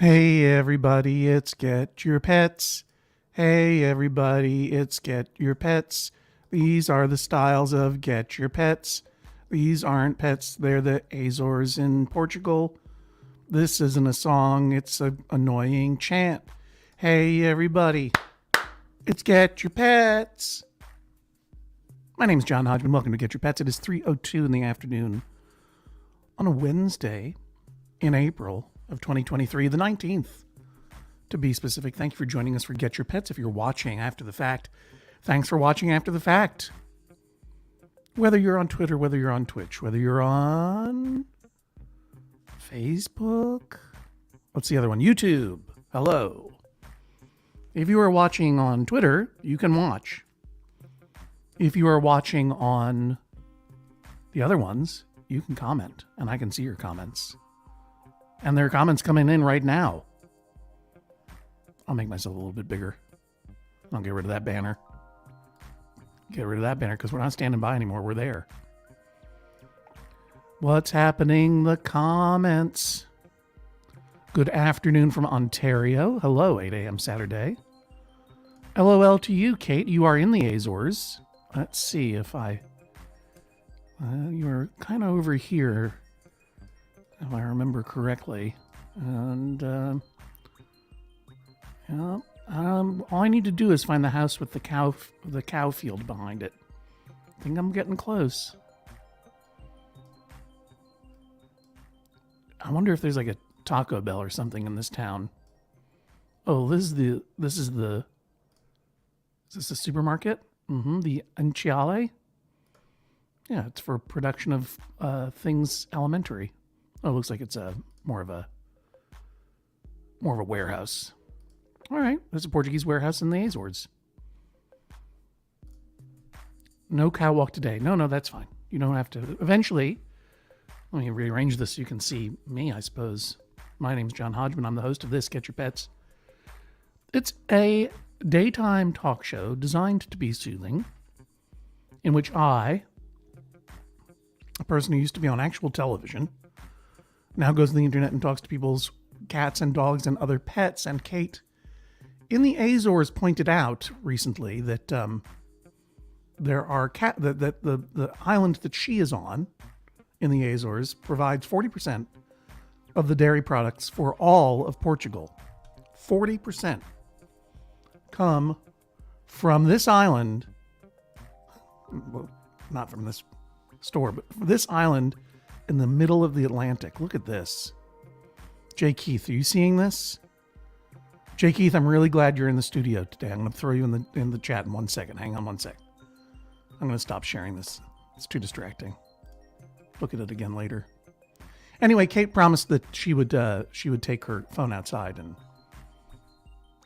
Hey everybody, it's Get Your Pets. Hey everybody, it's Get Your Pets. These are the styles of Get Your Pets. These aren't pets, they're the Azores in Portugal. This isn't a song, it's an annoying chant. Hey everybody, it's Get Your Pets. My name is John Hodgman. Welcome to Get Your Pets. It is 3:02 in the afternoon on a Wednesday in April of 2023, the 19th, to be specific. Thank you for joining us for Get Your Pets. If you're watching after the fact, thanks for watching after the fact. Whether you're on Twitter, whether you're on Twitch, whether you're on Facebook, what's the other one? YouTube. Hello. If you are watching on Twitter, you can watch. If you are watching on the other ones, you can comment, and I can see your comments. And there are comments coming in right now. I'll make myself a little bit bigger. I'll get rid of that banner. Get rid of that banner because we're not standing by anymore. We're there. What's happening? The comments. Good afternoon from Ontario. Hello, 8 a.m. Saturday. LOL to you, Kate. You are in the Azores. Let's see if you're kind of over here, if I remember correctly. And all I need to do is find the house with the cow field behind it. I think I'm getting close. I wonder if there's like a Taco Bell or something in this town. Oh, is this a supermarket? The Anciale? Yeah, it's for production of things elementary. Oh, it looks like it's more of a warehouse. All right, there's a Portuguese warehouse in the Azores. No cow walk today. No, that's fine. You don't have to. Eventually, let me rearrange this so you can see me, I suppose. My name's John Hodgman. I'm the host of this, Get Your Pets. It's a daytime talk show designed to be soothing, in which I, a person who used to be on actual television, now goes to the internet and talks to people's cats and dogs and other pets. And Kate in the Azores pointed out recently that there are that the island that she is on in the Azores provides 40% of the dairy products for all of Portugal. 40% come from this island. Well, not from this store, but from this island in the middle of the Atlantic. Look at this. Jay Keith, are you seeing this? Jay Keith, I'm really glad you're in the studio today. I'm going to throw you in the chat in 1 second. Hang on 1 sec. I'm going to stop sharing this. It's too distracting. Look at it again later. Anyway, Kate promised that she would take her phone outside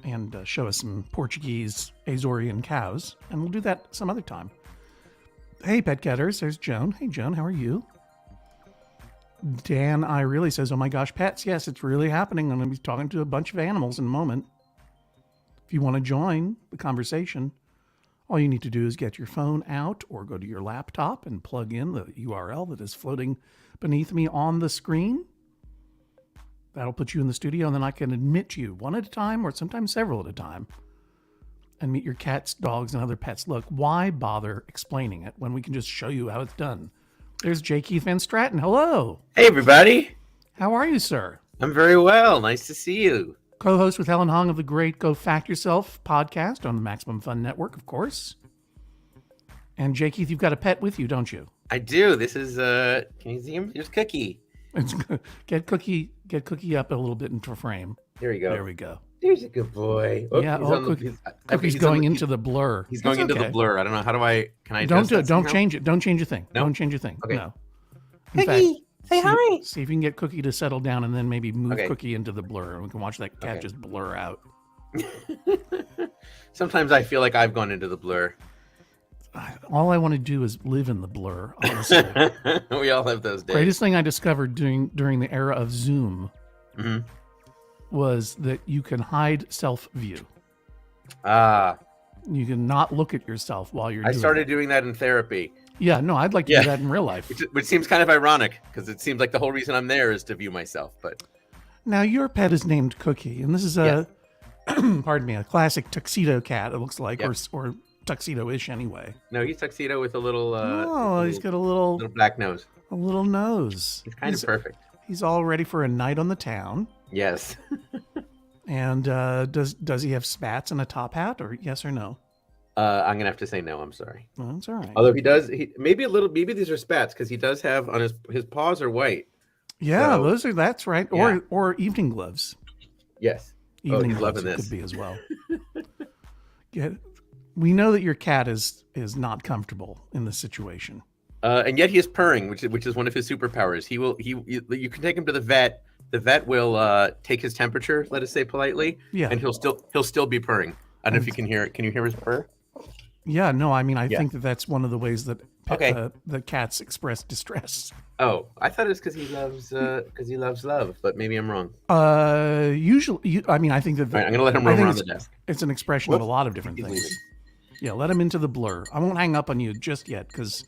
and show us some Portuguese Azorean cows, and we'll do that some other time. Hey, pet getters, there's Joan. Hey, Joan, how are you? Dan I really says, oh my gosh, pets. Yes, it's really happening. I'm going to be talking to a bunch of animals in a moment. If you want to join the conversation, all you need to do is get your phone out or go to your laptop and plug in the URL that is floating beneath me on the screen. That'll put you in the studio, and then I can admit you one at a time or sometimes several at a time and meet your cats, dogs, and other pets. Look, why bother explaining it when we can just show you how it's done? There's J. Keith Van Stratton. Hello. Hey, everybody. How are you, sir? I'm very well. Nice to see you. Co-host with Helen Hong of the great Go Fact Yourself podcast on the Maximum Fun Network, of course. And J. Keith, you've got a pet with you, don't you? I do. This is, can you see him? Here's Cookie. Get Cookie up a little bit into frame. There we go. There we go. There's a good boy. Oh, yeah, Cookie's going into the blur. He's going into the blur. I don't know. How do I, can I don't change it. Don't change a thing. No? Don't change a thing. Okay. No. Cookie, say hi. See if you can get Cookie to settle down and then maybe move Cookie into the blur. And we can watch that cat just blur out. Sometimes I feel like I've gone into the blur. All I want to do is live in the blur, honestly. We all have those days. Greatest thing I discovered during the era of Zoom was that you can hide self-view. You can not look at yourself while you're doing it. I started doing that in therapy. Yeah, no, I'd like to do that in real life. Which seems kind of ironic because it seems like the whole reason I'm there is to view myself. But Now your pet is named Cookie, and this is a, pardon me, a classic tuxedo cat. It looks like, Yep. or tuxedo-ish anyway. No, he's tuxedo with a little. He's got a little black nose. nose. He's kind of perfect. He's all ready for a night on the town. Yes. And does he have spats and a top hat, or yes or no? I'm gonna have to say no. I'm sorry. Well, that's all right. Although he does, maybe a little. Maybe these are spats because he does have on his paws are white. Yeah, So, that's right. yeah. Or evening gloves. Yes. Evening he's gloves loving it this. could be as well. We know that your cat is not comfortable in this situation. And yet he is purring, which is one of his superpowers. You can take him to the vet. The vet will take his temperature, let us say politely, and he'll still be purring. I don't know if you can hear it. Can you hear his purr? Yeah, no, I mean, I think that's one of the ways that Okay. the cats express distress. Oh, I thought it was because he loves love, but maybe I'm wrong. Usually, I think that All right, I'm gonna let him roam around the desk. it's an expression of a lot of different He's things. leaving. Yeah, let him into the blur. I won't hang up on you just yet because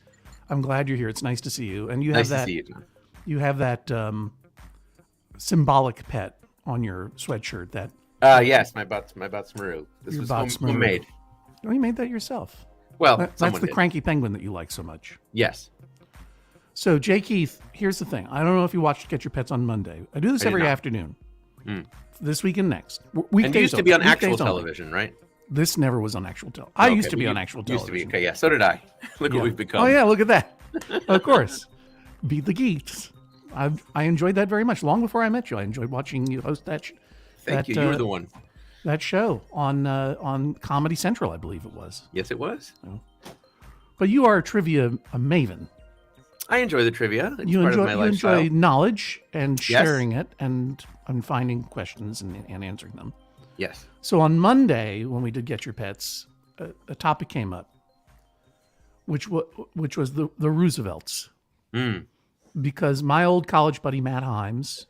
I'm glad you're here. It's nice to see you, and you Nice have to see you, John. you have that symbolic pet on your sweatshirt. That Yes, my butt's Maru. This Your was butt's Maru. homemade. oh, you made that yourself. Well, That's someone the did. cranky penguin that you like so much. Yes. So, Jay Keith, here's the thing. I don't know if you watched Get Your Pets on Monday. I do this did every not. afternoon. Mm. This week and next. And Weekdays it used to be on only. actual Weekdays only. television, right? This never was on actual television. I used to be on actual Used to television. be. Okay, yeah. So did I. Look Yeah. what we've become. Oh yeah, look at that. Of course, Beat the Geeks. I enjoyed that very much. Long before I met you, I enjoyed watching you host that. Thank you. You were the one. That show on Comedy Central, I believe it was. Yes, it was. But you are a trivia maven. I enjoy the trivia. It's You part of my enjoy lifestyle. knowledge and Yes. sharing it and finding questions and answering them. Yes. So on Monday, when we did Get Your Pets, a topic came up, which was the Roosevelts, because my old college buddy Matt Himes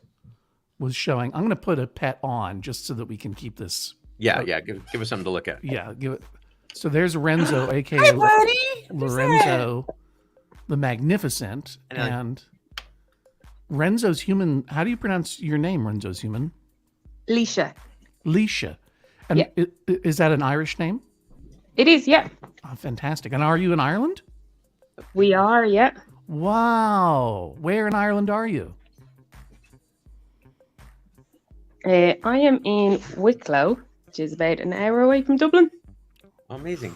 was showing. I'm going to put a pet on just so that we can keep this. Yeah. Give us something to look at. Yeah, give it. So there's Renzo, aka Hi, buddy. Lorenzo, the Magnificent, And and Renzo's human. How do you pronounce your name, Renzo's human? Leisha. Leisha. And Yeah. is that an Irish name? It is, yeah. Oh, fantastic. And are you in Ireland? We are, yeah. Wow. Where in Ireland are you? I am in Wicklow, which is about an hour away from Dublin. Amazing.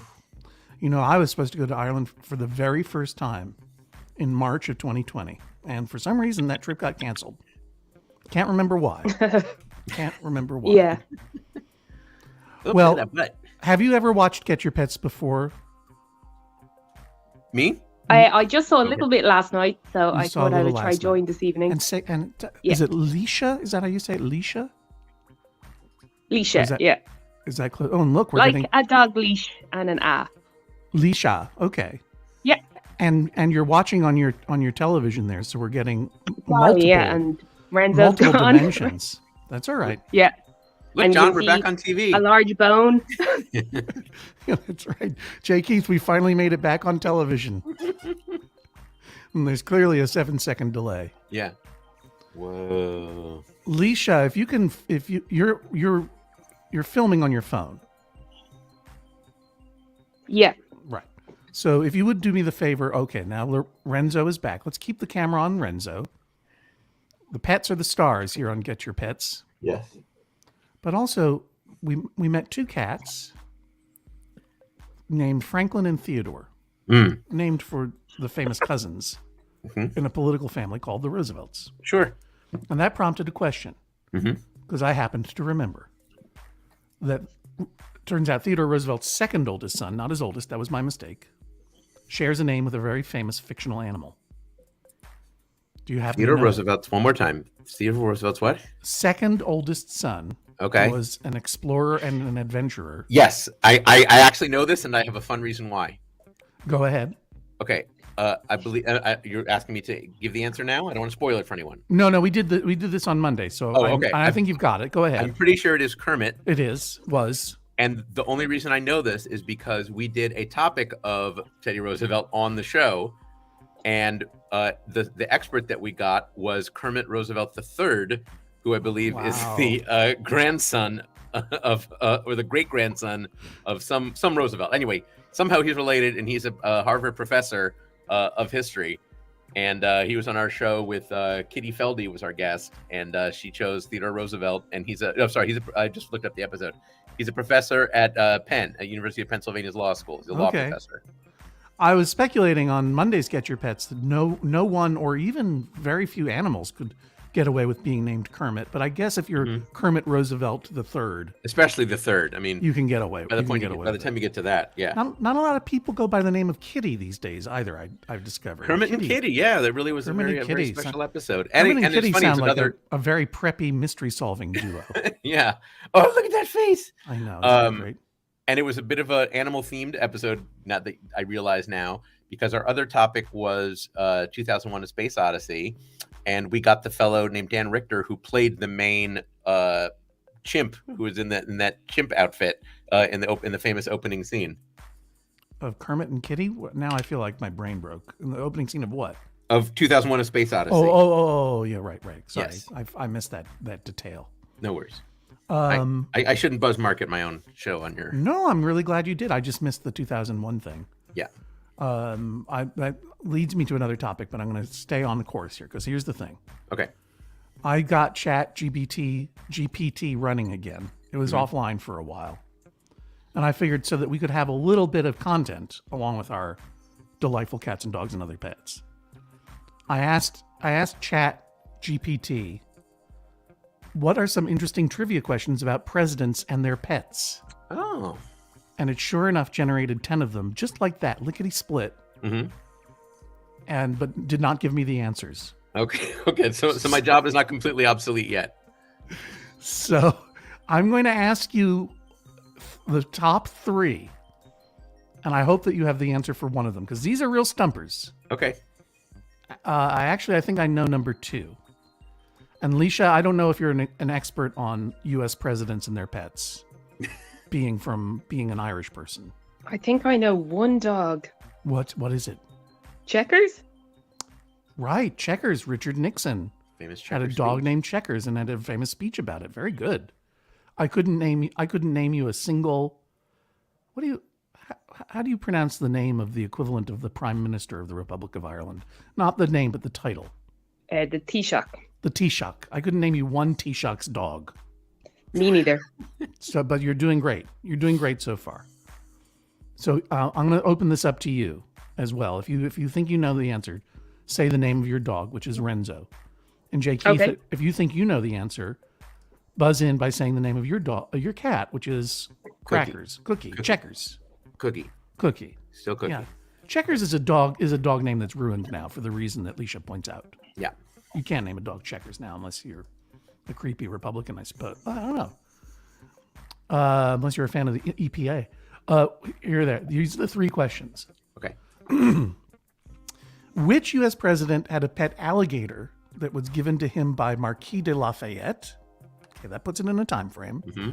You know, I was supposed to go to Ireland for the very first time in March of 2020. And for some reason, that trip got canceled. Can't remember why. Can't remember why. Yeah. Oops, Well- that butt. Have you ever watched Get Your Pets before? Me? I just saw a little bit last night, so I saw a thought I little would try last join this evening. And is Yeah. it Leisha? Is that how you say it? Leisha? Leisha, is that- yeah. Is that close? Oh, and look, we're Like getting a dog leash and an A. Leisha. Okay. Yeah. And you're watching on your television there, so we're getting Oh, multiple, yeah, and Renzo's multiple gone. dimensions. That's all right. Yeah. Look, And you John, can we're back see on TV. A large bone. Yeah, that's right. Jay Keith, we finally made it back on television. And there's clearly a 7-second delay. Yeah. Whoa. Leisha, if you're filming on your phone. Yeah. Right. So if you would do me the favor, okay, now Renzo is back. Let's keep the camera on Renzo. The pets are the stars here on Get Your Pets. Yes. But also, we met two cats named Franklin and Theodore, named for the famous cousins in a political family called the Roosevelts. Sure. And that prompted a question, because I happened to remember that turns out Theodore Roosevelt's second oldest son, not his oldest, that was my mistake, shares a name with a very famous fictional animal. Do you have Theodore Roosevelt's, one more time. Theodore Roosevelt's what? Second oldest son Okay. was an explorer and an adventurer. Yes, I actually know this, and I have a fun reason why. Go ahead. Okay. I believe you're asking me to give the answer now. I don't want to spoil it for anyone. No, we did this on Monday, so okay. I think you've got it. Go ahead. I'm pretty sure it is Kermit. It was. And the only reason I know this is because we did a topic of Teddy Roosevelt on the show, and the expert that we got was Kermit Roosevelt III, who I believe is the grandson of, or the great grandson of some Roosevelt. Anyway, somehow he's related, and he's a Harvard professor of history. And he was on our show with Kitty Feldy was our guest, and she chose Theodore Roosevelt. And I just looked up the episode. He's a professor at Penn, at University of Pennsylvania's law school. He's a law professor. I was speculating on Monday's Get Your Pets that no one or even very few animals could get away with being named Kermit. But I guess if you're Kermit Roosevelt III, especially the third, I mean, you can get away. By the time you get to that, yeah. Not a lot of people go by the name of Kitty these days either. I've discovered Kermit and Kitty. Yeah, that really was a very special episode. And Kitty it's funny, sound like a very preppy mystery solving duo. Yeah. Oh, look at that face! I know. It's great. And it was a bit of an animal themed episode. Not that I realize now, because our other topic was 2001: A Space Odyssey. And we got the fellow named Dan Richter who played the main chimp, who was in that chimp outfit in the famous opening scene of Kermit and Kitty. Now I feel like my brain broke. In the opening scene of what? Of 2001: A Space Odyssey. Oh, yeah, right. Sorry, yes. I missed that detail. No worries. I shouldn't buzz market my own show on your. No, I'm really glad you did. I just missed the 2001 thing. Yeah. That leads me to another topic, but I'm going to stay on the course here because here's the thing. Okay. I got GPT running again. It was offline for a while. And I figured so that we could have a little bit of content along with our delightful cats and dogs and other pets. I asked Chat GPT, what are some interesting trivia questions about presidents and their pets? Oh. And it sure enough generated 10 of them, just like that, lickety split. Mm-hmm. But did not give me the answers. Okay. So my job is not completely obsolete yet. So I'm going to ask you the top 3, and I hope that you have the answer for one of them because these are real stumpers. Okay. I think I know number 2. And Leisha, I don't know if you're an expert on U.S. presidents and their pets, being an Irish person. I think I know one dog. What is it? Checkers? Right, Checkers. Richard Nixon famous Checkers had a dog named Checkers and had a famous speech about it. Very good. I couldn't name you a single. How do you pronounce the name of the equivalent of the Prime Minister of the Republic of Ireland? Not the name, but the title. The Taoiseach. The Taoiseach. I couldn't name you one Taoiseach's dog. Me neither. But you're doing great. You're doing great so far. So I'm going to open this up to you as well. If you think you know the answer, say the name of your dog, which is Renzo. And Jay Keith, okay. If you think you know the answer, buzz in by saying the name of your dog, your cat, which is Crackers, Cookie. Checkers, Cookie, still Cookie. Yeah. Checkers is a dog name that's ruined now for the reason that Leisha points out. Yeah, you can't name a dog Checkers now unless you're a creepy Republican, I suppose. I don't know. Unless you're a fan of the EPA. Here, there. These are the 3 questions. Okay. Which U.S. president had a pet alligator that was given to him by Marquis de Lafayette? Okay, that puts it in a time frame. Mm-hmm.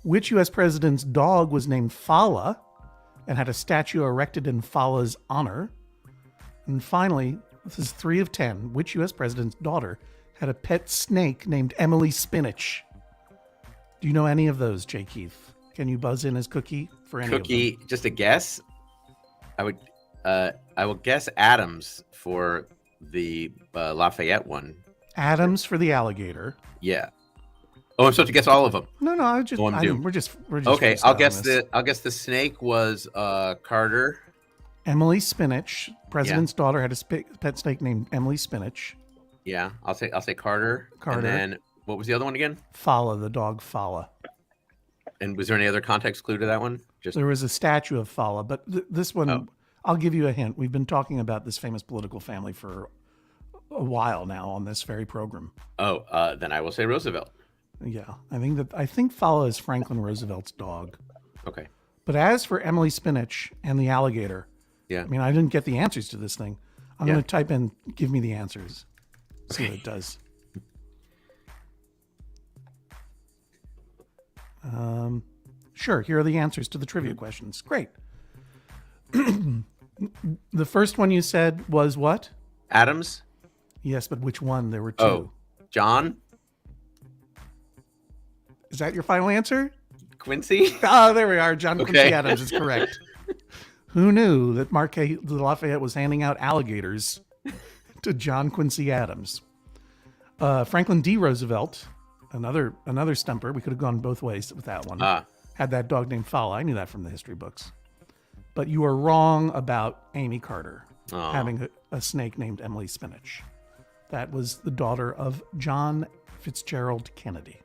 Which U.S. president's dog was named Fala and had a statue erected in Fala's honor? And finally, this is 3 of 10. Which U.S. president's daughter had a pet snake named Emily Spinach? Do you know any of those, Jay Keith? Can you buzz in as Cookie for any Cookie, of them? Just a guess. I will guess Adams for the Lafayette one. Adams for the alligator. Yeah. Oh, I'm supposed to guess all of them. No, we're just okay. I'll guess the snake was Carter. Emily Spinach, president's daughter, had a pet snake named Emily Spinach. Yeah, I'll say Carter. And then what was the other one again? Fala, the dog Fala. And was there any other context clue to that one? There was a statue of Fala, but this one, I'll give you a hint. We've been talking about this famous political family for a while now on this very program. Oh, then I will say Roosevelt. Yeah, I think Fala is Franklin Roosevelt's dog. Okay. But as for Emily Spinach and the alligator, I mean, I didn't get the answers to this thing. I'm going to type in, give me the answers. See what it does. Sure, here are the answers to the trivia questions. Great. The first one you said was what? Adams? Yes, but which one? There were 2. Oh, John? Is that your final answer? Quincy? Oh, there we are. John Quincy Okay. Adams is correct. Who knew that Marquis de Lafayette was handing out alligators to John Quincy Adams? Franklin D. Roosevelt, another stumper. We could have gone both ways with that one. Had that dog named Fala. I knew that from the history books. But you are wrong about Amy Carter having a snake named Emily Spinach. That was the daughter of John Fitzgerald Kennedy.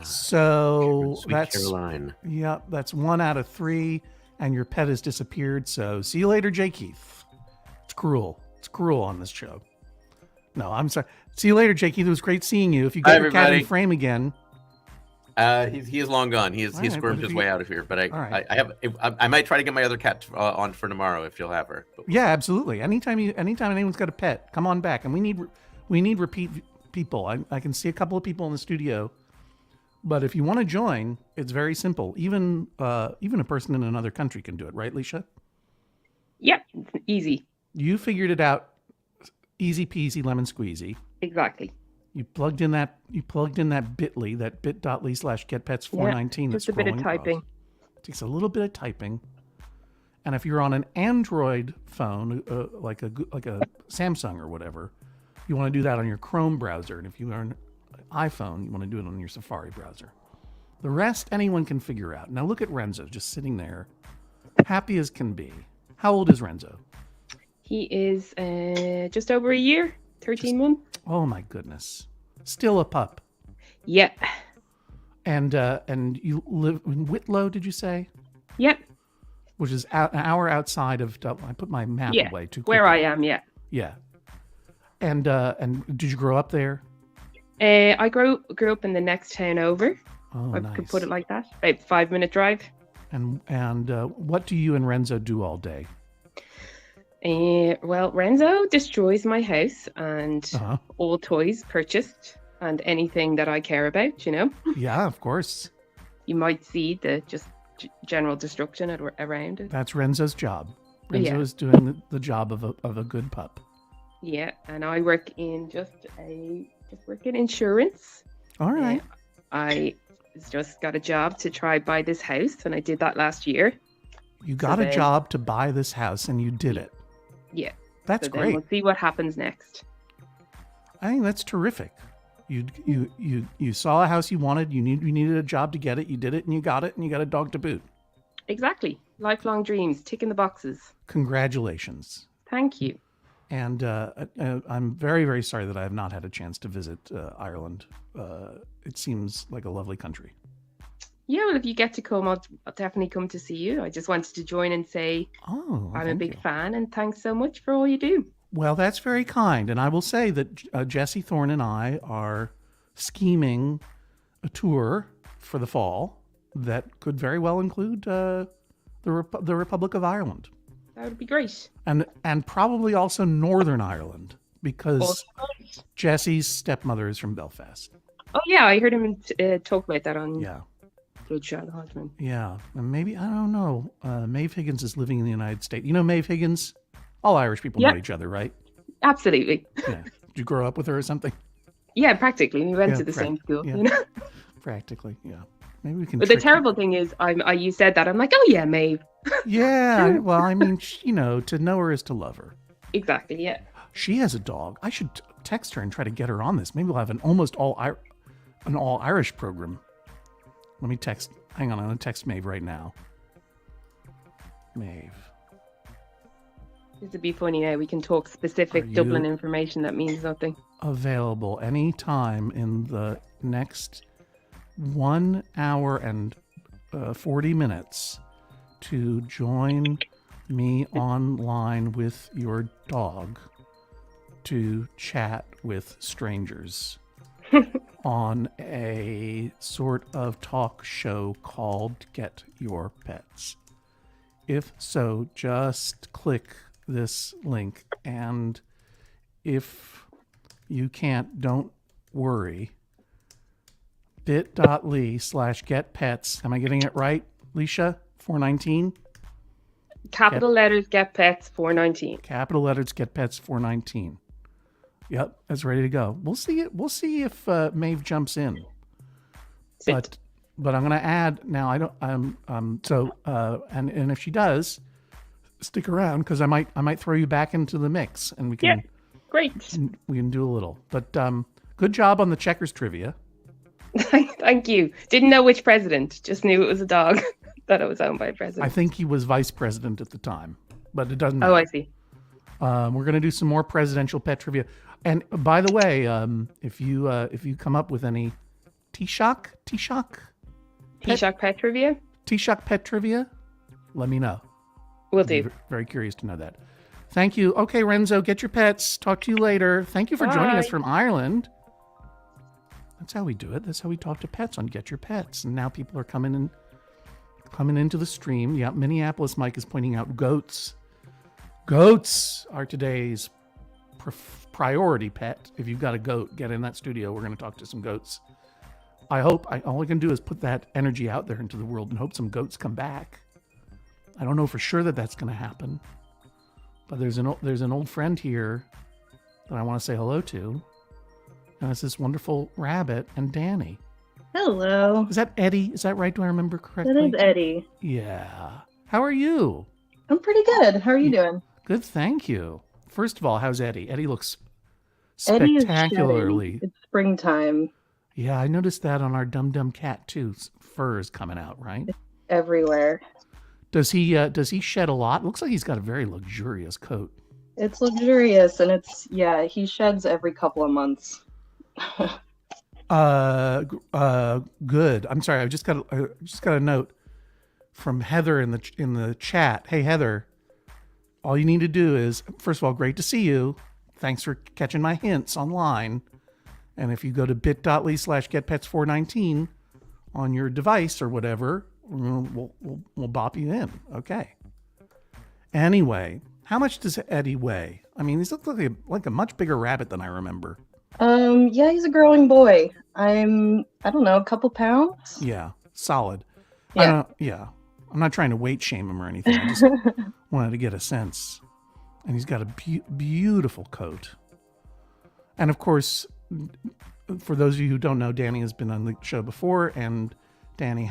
So Sweet that's Caroline. Yep, that's 1 out of 3, and your pet has disappeared. So see you later, Jay Keith. It's cruel. It's cruel on this show. No, I'm sorry. See you later, Jay Keith. It was great seeing you. If you get your cat in frame again, he is long gone. He squirmed his way out of here. But I might try to get my other cat on for tomorrow if you'll have her. Yeah, absolutely. Anytime anyone's got a pet, come on back. And we need repeat people. I can see a couple of people in the studio, but if you want to join, it's very simple. Even a person in another country can do it, right, Leisha? Yep, it's easy. You figured it out. Easy peasy lemon squeezy. Exactly. You plugged in that bit.ly, that bit.ly/getpets419. Just a bit of typing. It takes a little bit of typing. And if you're on an Android phone, like a Samsung or whatever, you want to do that on your Chrome browser. And if you are an iPhone, you want to do it on your Safari browser. The rest, anyone can figure out. Now look at Renzo just sitting there, happy as can be. How old is Renzo? He is just over a year, 13 months. Oh my goodness. Still a pup. Yeah. And you live in Whitlow, did you say? Yep. Which is an hour outside of Dublin. I put my map away too quickly. Where I am, yeah. Yeah. And did you grow up there? I grew up in the next town over. Oh, I nice. could put it like that. About 5-minute drive. And what do you and Renzo do all day? Well, Renzo destroys my house and all toys purchased and anything that I care about, Yeah, of course. You might see the just general destruction around it. That's Renzo's job. Renzo is doing the job of a good pup. Yeah, and I work in work in insurance. All right. I just got a job to try buy this house, and I did that last year. You got a job to buy this house, and you did it. Yeah. That's great. We'll see what happens next. I think that's terrific. You saw a house you wanted. You needed a job to get it. You did it, and you got it, and you got a dog to boot. Exactly. Lifelong dreams, ticking the boxes. Congratulations. Thank you. And I'm very, very sorry that I have not had a chance to visit Ireland. It seems like a lovely country. Yeah, well, if you get to come, I'll definitely come to see you. I just wanted to join and say I'm a big fan, and thanks so much for all you do. Well, that's very kind. And I will say that Jesse Thorne and I are scheming a tour for the fall that could very well include the Republic of Ireland. That would be great. And probably also Northern Ireland, because Jesse's stepmother is from Belfast. Oh, yeah, I heard him talk about that on... Yeah. Good shot, Hodgman. Yeah, and maybe, I don't know, Maeve Higgins is living in the United States. You know Maeve Higgins? All Irish people know each other, right? Absolutely. Yeah. Did you grow up with her or something? Yeah, practically. We went to the same school. Yeah. You know? Practically, yeah. Maybe we can. But the terrible thing is, you said that. I'm like, oh yeah, Maeve. Yeah, well, I mean, to know her is to love her. Exactly, yeah. She has a dog. I should text her and try to get her on this. Maybe we'll have an almost all Irish program. Let me text. Hang on, I'm going to text Maeve right now. Maeve. This would be funny now. We can talk specific Dublin information that means nothing. Available anytime in the next 1 hour and 40 minutes to join me online with your dog to chat with strangers on a sort of talk show called Get Your Pets. If so, just click this link, and if you can't, don't worry. bit.ly/getpets. Am I getting it right, Leisha? 419? Capital letters, Get Pets 419. Capital letters, Get Pets 419. Yep, that's ready to go. We'll see if Maeve jumps in. Sit. But I'm going to add now. I don't. And if she does, stick around because I might throw you back into the mix and we can. Yeah, great. We can do a little. But good job on the checkers trivia. Thank you. Didn't know which president. Just knew it was a dog. That it was owned by a president. I think he was vice president at the time, but it doesn't matter. Oh, I see. We're going to do some more presidential pet trivia. And by the way, if you come up with any Taoiseach pet trivia, Taoiseach pet trivia, let me know. Will do. Very curious to know that. Thank you. Okay, Renzo, get your pets. Talk to you later. Thank you for joining us from Ireland. That's how we do it. That's how we talk to pets on Get Your Pets. And now people are coming into the stream. Yeah, Minneapolis Mike is pointing out goats. Goats are today's priority pet. If you've got a goat, get in that studio. We're going to talk to some goats. All I can do is put that energy out there into the world and hope some goats come back. I don't know for sure that that's going to happen, but there's an old friend here that I want to say hello to, and it's this wonderful rabbit and Danny. Hello. Is that Eddie? Is that right? Do I remember correctly? That is Eddie. Yeah. How are you? I'm pretty good. How are you doing? Good, thank you. First of all, how's Eddie? Eddie looks spectacularly. It's springtime. Yeah, I noticed that on our Dum Dum cat too. Fur is coming out, right? It's everywhere. Does he shed a lot? Looks like he's got a very luxurious coat. It's luxurious, and he sheds every couple of months. Good. I'm sorry. I just got a note from Heather in the chat. Hey Heather, all you need to do is, first of all, great to see you. Thanks for catching my hints online. And if you go to bit.ly/getpets419 on your device or whatever, we'll bop you in. Okay. Anyway, how much does Eddie weigh? I mean, he looks like a much bigger rabbit than I remember. Yeah, he's a growing boy. I don't know, a couple pounds. Yeah, solid. Yeah. I'm not trying to weight shame him or anything. I just wanted to get a sense. And he's got a beautiful coat. And of course, for those of you who don't know, Danny has been on the show before, and Danny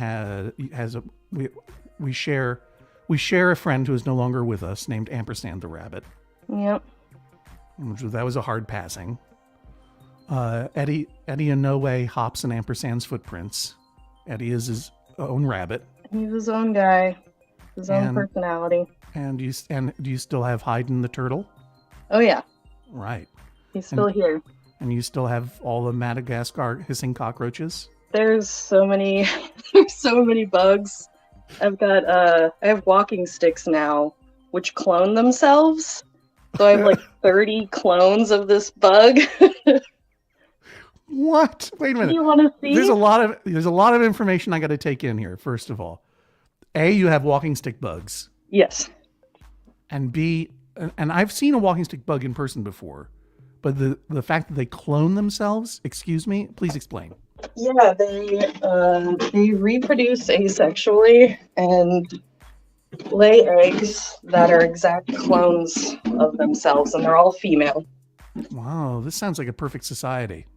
we share a friend who is no longer with us named Ampersand the Rabbit. Yep. That was a hard passing. Eddie in no way hops in Ampersand's footprints. Eddie is his own rabbit. He's his own guy, his own personality. And do you still have Haydn the turtle? Oh yeah. Right. He's still here. And you still have all the Madagascar hissing cockroaches? There's so many bugs. I have walking sticks now, which clone themselves. So I have like 30 clones of this bug. What? Wait a minute. You want to see? There's a lot of information I got to take in here. First of all, A, you have walking stick bugs. Yes. And B, and I've seen a walking stick bug in person before, but the fact that they clone themselves, excuse me, please explain. Yeah, they reproduce asexually and lay eggs that are exact clones of themselves, and they're all female. Wow, this sounds like a perfect society.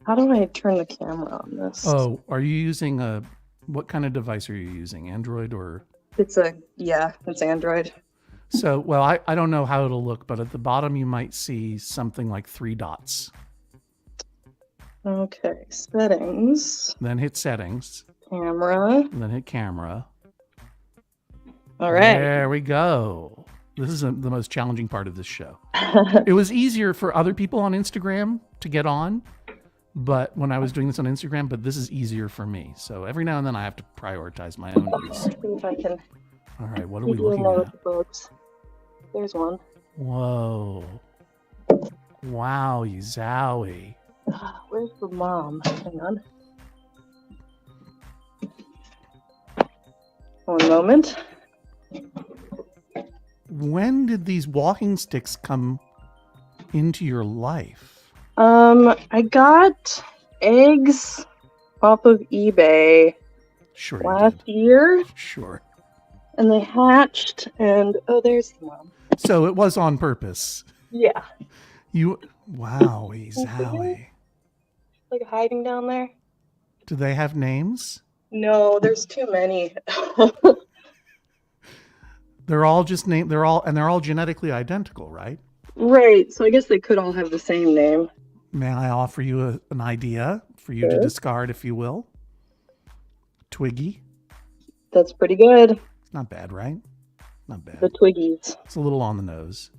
How do I turn the camera on this? Oh, are you using what kind of device are you using? Android or? It's Android. So, well, I don't know how it'll look, but at the bottom you might see something like 3 dots. Okay, settings. Then hit settings. Camera. And then hit camera. All right. There we go. This is the most challenging part of this show. It was easier for other people on Instagram to get on, but when I was doing this on Instagram, but this is easier for me. So every now and then I have to prioritize my own use. See if I can. All right, what are we looking at? Bugs. There's one. Whoa. Wow, zowie. Where's the mom? Hang on. One moment. When did these walking sticks come into your life? I got eggs off of eBay last year. Sure. And they hatched, and there's the mom. So it was on purpose. Yeah. Wow, zowie. Like hiding down there. Do they have names? No, there's too many. They're all just named. They're all genetically identical, right? Right. So I guess they could all have the same name. May I offer you an idea for you to discard, if you will? Twiggy. That's pretty good. Not bad, right? Not bad. The Twiggies. It's a little on the nose.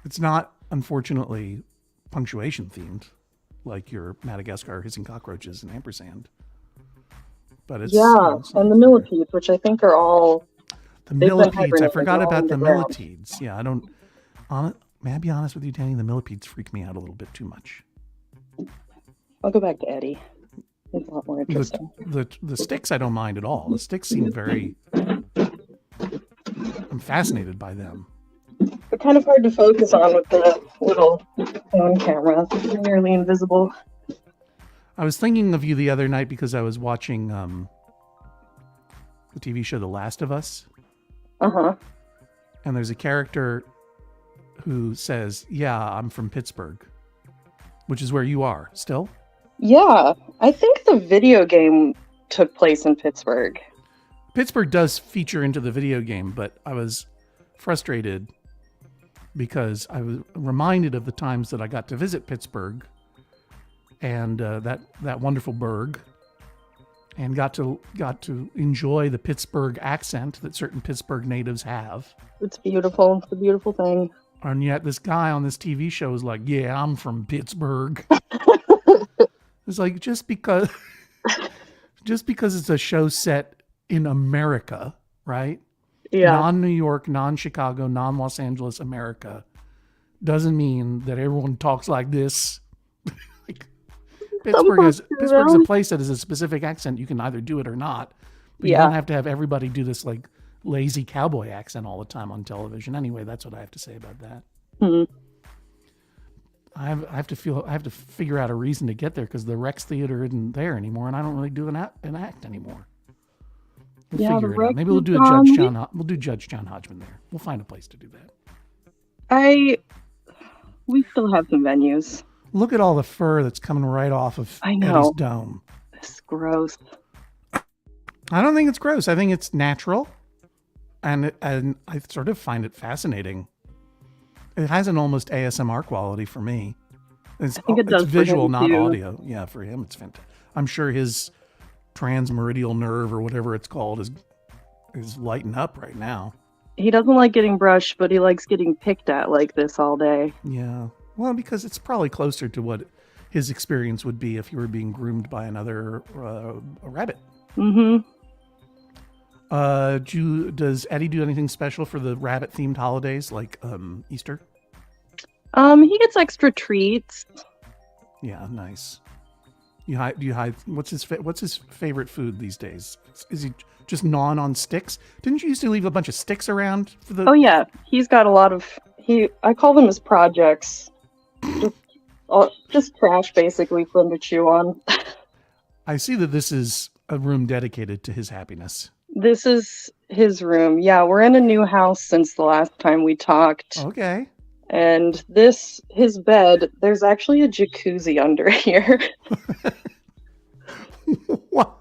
It's not, unfortunately, punctuation themed, like your Madagascar hissing cockroaches and ampersand. But it's and the millipedes, which I think are all the millipedes. I forgot about the millipedes. Yeah, I don't. May I be honest with you, Danny? The millipedes freak me out a little bit too much. I'll go back to Eddie. It's a lot more interesting. The sticks I don't mind at all. The sticks seem very. I'm fascinated by them. They're kind of hard to focus on with the little phone camera. They're nearly invisible. I was thinking of you the other night because I was watching the TV show The Last of Us. Uh-huh. And there's a character who says, "Yeah, I'm from Pittsburgh," which is where you are still. Yeah, I think the video game took place in Pittsburgh. Pittsburgh does feature into the video game, but I was frustrated because I was reminded of the times that I got to visit Pittsburgh and that wonderful burg, and got to enjoy the Pittsburgh accent that certain Pittsburgh natives have. It's beautiful. It's a beautiful thing. And yet this guy on this TV show is like, "Yeah, I'm from Pittsburgh." It's like, just because it's a show set in America, right? Yeah. Non-New York, non-Chicago, non-Los Angeles, America, doesn't mean that everyone talks like this. Like, Pittsburgh's a place that has a specific accent. You can either do it or not. But you don't have to have everybody do this like lazy cowboy accent all the time on television. Anyway, that's what I have to say about that. Mm-hmm. I have to figure out a reason to get there because the Rex Theater isn't there anymore, and I don't really do an act anymore. We'll figure it out. Maybe we'll do We'll do Judge John Hodgman there. We'll find a place to do that. We still have some venues. Look at all the fur that's coming right off of Eddie's dome. It's gross. I don't think it's gross. I think it's natural, and I sort of find it fascinating. It has an almost ASMR quality for me. I think it does. It's visual, not audio. Yeah, for him, it's fantastic. I'm sure his transmeridial nerve or whatever it's called is lighting up right now. He doesn't like getting brushed, but he likes getting picked at like this all day. Yeah. Well, because it's probably closer to what his experience would be if he were being groomed by another a rabbit. Mm-hmm. Does Eddie do anything special for the rabbit-themed holidays, like Easter? He gets extra treats. Yeah, nice. Do you hide? What's his favorite food these days? Is he just gnawing on sticks? Didn't you used to leave a bunch of sticks around for the? Oh yeah, he's got a lot of. I call them his projects. Just trash, basically, for him to chew on. I see that this is a room dedicated to his happiness. This is his room. Yeah, we're in a new house since the last time we talked. Okay. And his bed, there's actually a jacuzzi under here. Wow.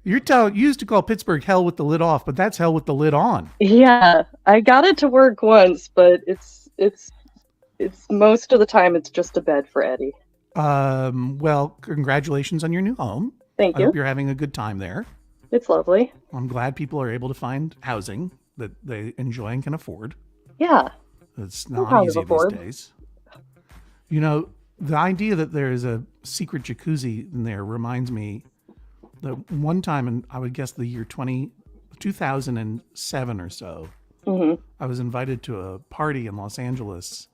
You used to call Pittsburgh hell with the lid off, but that's hell with the lid on. Yeah, I got it to work once, but it's most of the time it's just a bed for Eddie. Well, congratulations on your new home. Thank you. I hope you're having a good time there. It's lovely. I'm glad people are able to find housing that they enjoy and can afford. Yeah. It's not easy these days. You know, the idea that there is a secret jacuzzi in there reminds me that one time, in I would guess the year 2007 or so, mm-hmm. I was invited to a party in Los Angeles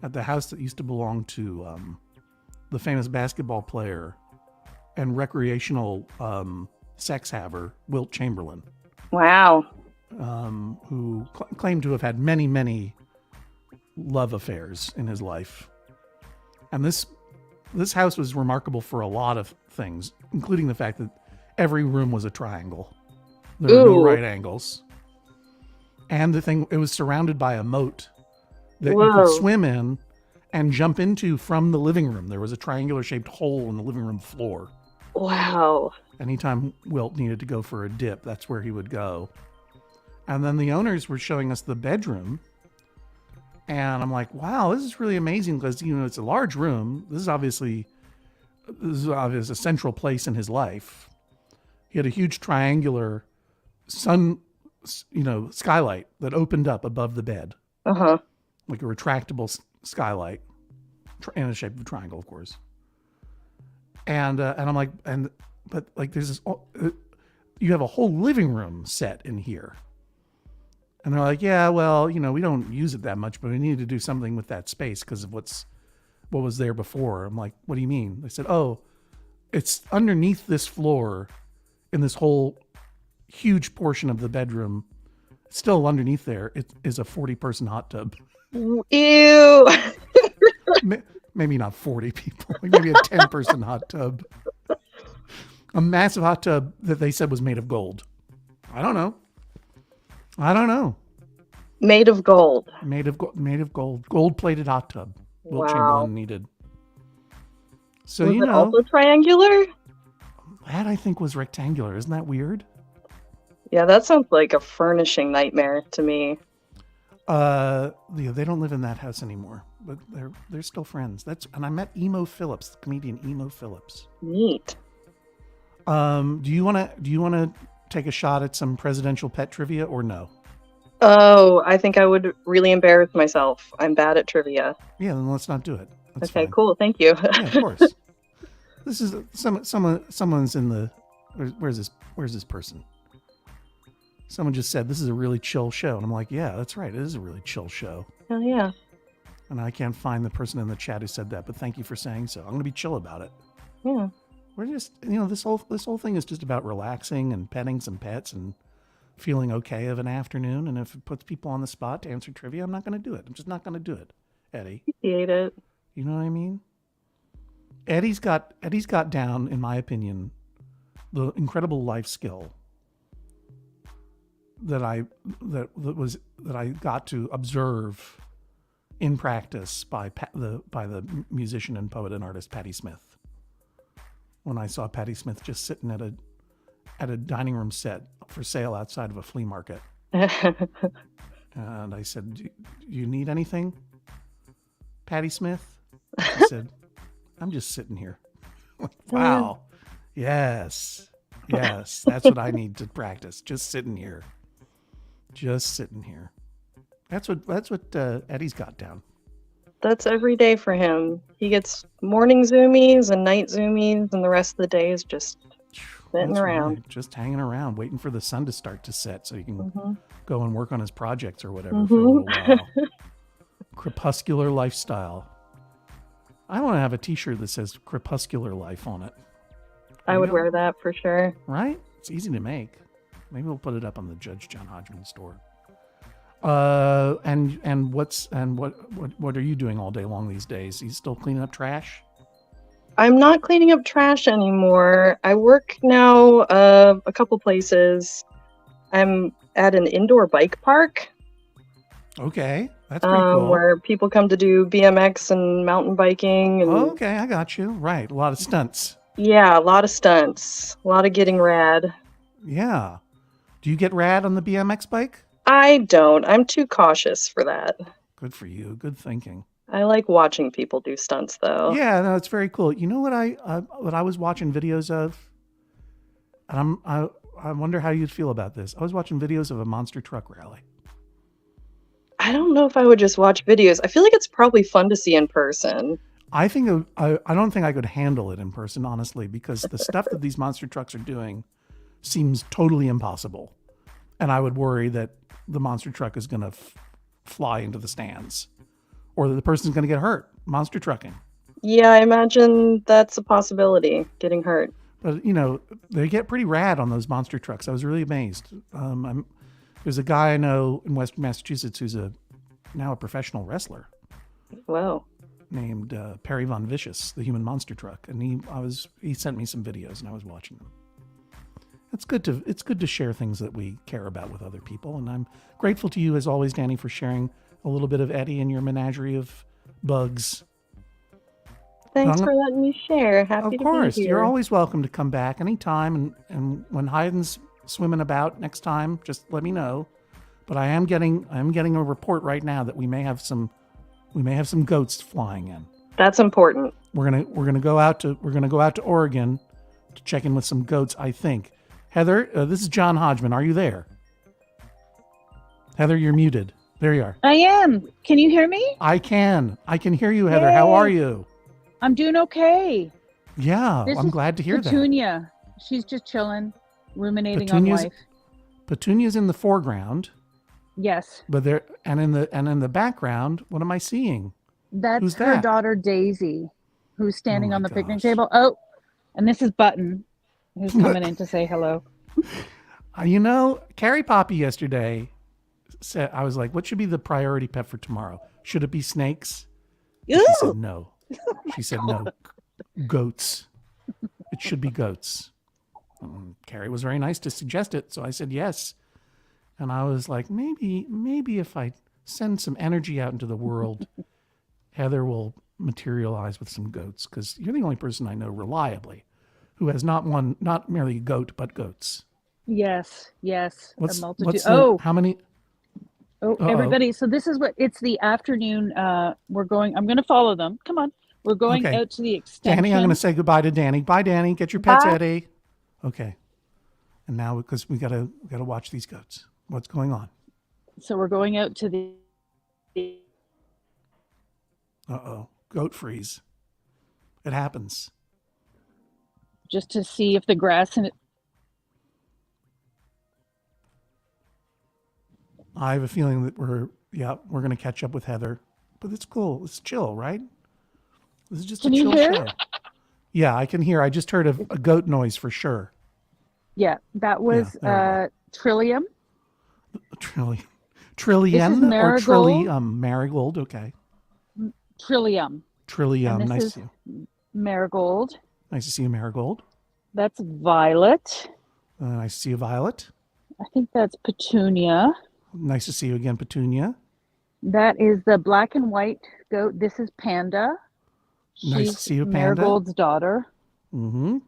at the house that used to belong to the famous basketball player and recreational sex haver, Wilt Chamberlain. Wow. Who claimed to have had many, many love affairs in his life. And this house was remarkable for a lot of things, including the fact that every room was a triangle. There were no right angles. And it was surrounded by a moat that you could swim in, and jump into from the living room. There was a triangular shaped hole in the living room floor. Wow. Anytime Wilt needed to go for a dip, that's where he would go. And then the owners were showing us the bedroom. And I'm like, wow, this is really amazing because, it's a large room. This is obviously a central place in his life. He had a huge triangular skylight that opened up above the bed. Uh-huh. Like a retractable skylight in the shape of a triangle, of course. And I'm like, but there's this, you have a whole living room set in here. And they're like, yeah, well, we don't use it that much, but we need to do something with that space because of what was there before. I'm like, what do you mean? They said, oh, it's underneath this floor in this whole huge portion of the bedroom. Still underneath there, it is a 40-person hot tub. Ew. Maybe not 40 people, maybe a 10-person hot tub. A massive hot tub that they said was made of gold. I don't know. Made of gold. Made of gold. Gold-plated hot tub. Wilt Wow. Chamberlain needed. So, Was it also triangular? That I think was rectangular. Isn't that weird? Yeah, that sounds like a furnishing nightmare to me. They don't live in that house anymore, but they're still friends. And I met Emo Phillips, the comedian Emo Phillips. Neat. Do you want to take a shot at some presidential pet trivia or no? Oh, I think I would really embarrass myself. I'm bad at trivia. Yeah, then let's not do it. That's okay, fine. cool. Thank you. Yeah, of course. This is someone's in the. Where's this person? Someone just said this is a really chill show, and I'm like, yeah, that's right. It is a really chill show. Hell yeah. And I can't find the person in the chat who said that, but thank you for saying so. I'm going to be chill about it. Yeah. We're just, this whole thing is just about relaxing and petting some pets and feeling okay of an afternoon. And if it puts people on the spot to answer trivia, I'm not going to do it. I'm just not going to do it, Eddie. Appreciate it. You know what I mean? Eddie's got down, in my opinion, the incredible life skill that I got to observe in practice by the musician and poet and artist Patti Smith. When I saw Patti Smith just sitting at a dining room set for sale outside of a flea market. And I said, do you need anything, Patti Smith? She said, I'm just sitting here. Wow. Yes, that's what I need to practice. Just sitting here. That's what Eddie's got down. That's every day for him. He gets morning zoomies and night zoomies, and the rest of the day is just sitting around. Right. Just hanging around, waiting for the sun to start to set so he can go and work on his projects or whatever for a little while. Crepuscular lifestyle. I want to have a t-shirt that says crepuscular life on it. I would wear that for sure. Right? It's easy to make. Maybe we'll put it up on the Judge John Hodgman store. What are you doing all day long these days? You still cleaning up trash? I'm not cleaning up trash anymore. I work now a couple places. I'm at an indoor bike park. Okay, that's pretty cool. Where people come to do BMX and mountain biking. And, okay, I got you. Right, a lot of stunts. Yeah, a lot of stunts. A lot of getting rad. Yeah. Do you get rad on the BMX bike? I don't. I'm too cautious for that. Good for you. Good thinking. I like watching people do stunts, though. Yeah, no, it's very cool. You know what I was watching videos of, and I wonder how you'd feel about this. I was watching videos of a monster truck rally. I don't know if I would just watch videos. I feel like it's probably fun to see in person. I don't think I could handle it in person, honestly, because the stuff that these monster trucks are doing seems totally impossible, and I would worry that the monster truck is going to fly into the stands, or that the person's going to get hurt. Monster trucking. Yeah, I imagine that's a possibility, getting hurt. But, they get pretty rad on those monster trucks. I was really amazed. There's a guy I know in Western Massachusetts who's now a professional wrestler. Wow. Named Perry Von Vicious, the human monster truck. And he sent me some videos and I was watching them. It's good to share things that we care about with other people. And I'm grateful to you, as always, Danny, for sharing a little bit of Eddie and your menagerie of bugs. Thanks for letting me share. Happy to be here. Of course, you're always welcome to come back anytime. And when Haydn's swimming about next time, just let me know. But I am getting a report right now that we may have some goats flying in. That's important. We're gonna go out to Oregon to check in with some goats, I think. Heather, this is John Hodgman. Are you there? Heather, you're muted. There you are. I am. Can you hear me? I can hear you, Heather. Yay. How are you? I'm doing okay. Yeah, I'm glad to hear Petunia. She's just chilling, ruminating on life. Petunia's in the foreground. Yes. But in the background, what am I seeing? That's Who's her that? daughter Daisy, who's standing on the picnic table. Oh, and this is Button, who's coming in to say hello. Carrie Poppy yesterday said, I was like, what should be the priority pet for tomorrow? Should it be snakes? She said no. She said no. Goats. It should be goats. Carrie was very nice to suggest it, so I said yes. And I was like, maybe if I send some energy out into the world, Heather will materialize with some goats, because you're the only person I know reliably who has not merely a goat, but goats. Yes. A multitude. How many? Everybody. So this is it's the afternoon. I'm going to follow them. Come on. We're going out to the extension. Danny, I'm going to say goodbye to Danny. Bye, Danny. Get your pets, Eddie. Okay. And now, because we gotta watch these goats. What's going on? So we're going out to the. Goat freeze. It happens. Just to see if the grass in it. I have a feeling that we're going to catch up with Heather, but it's cool. It's chill, right? This is just a chill show. Yeah, I can hear. I just heard a goat noise for sure. Yeah, that was Trillium. Trillium or Trillium? Marigold, okay. Trillium. Nice to see you. Marigold. Nice to see you, Marigold. That's Violet. Nice to see you, Violet. I think that's Petunia. Nice to see you again, Petunia. That is the black and white goat. This is Panda. Nice to see you, Panda. Marigold's daughter. Mm-hmm.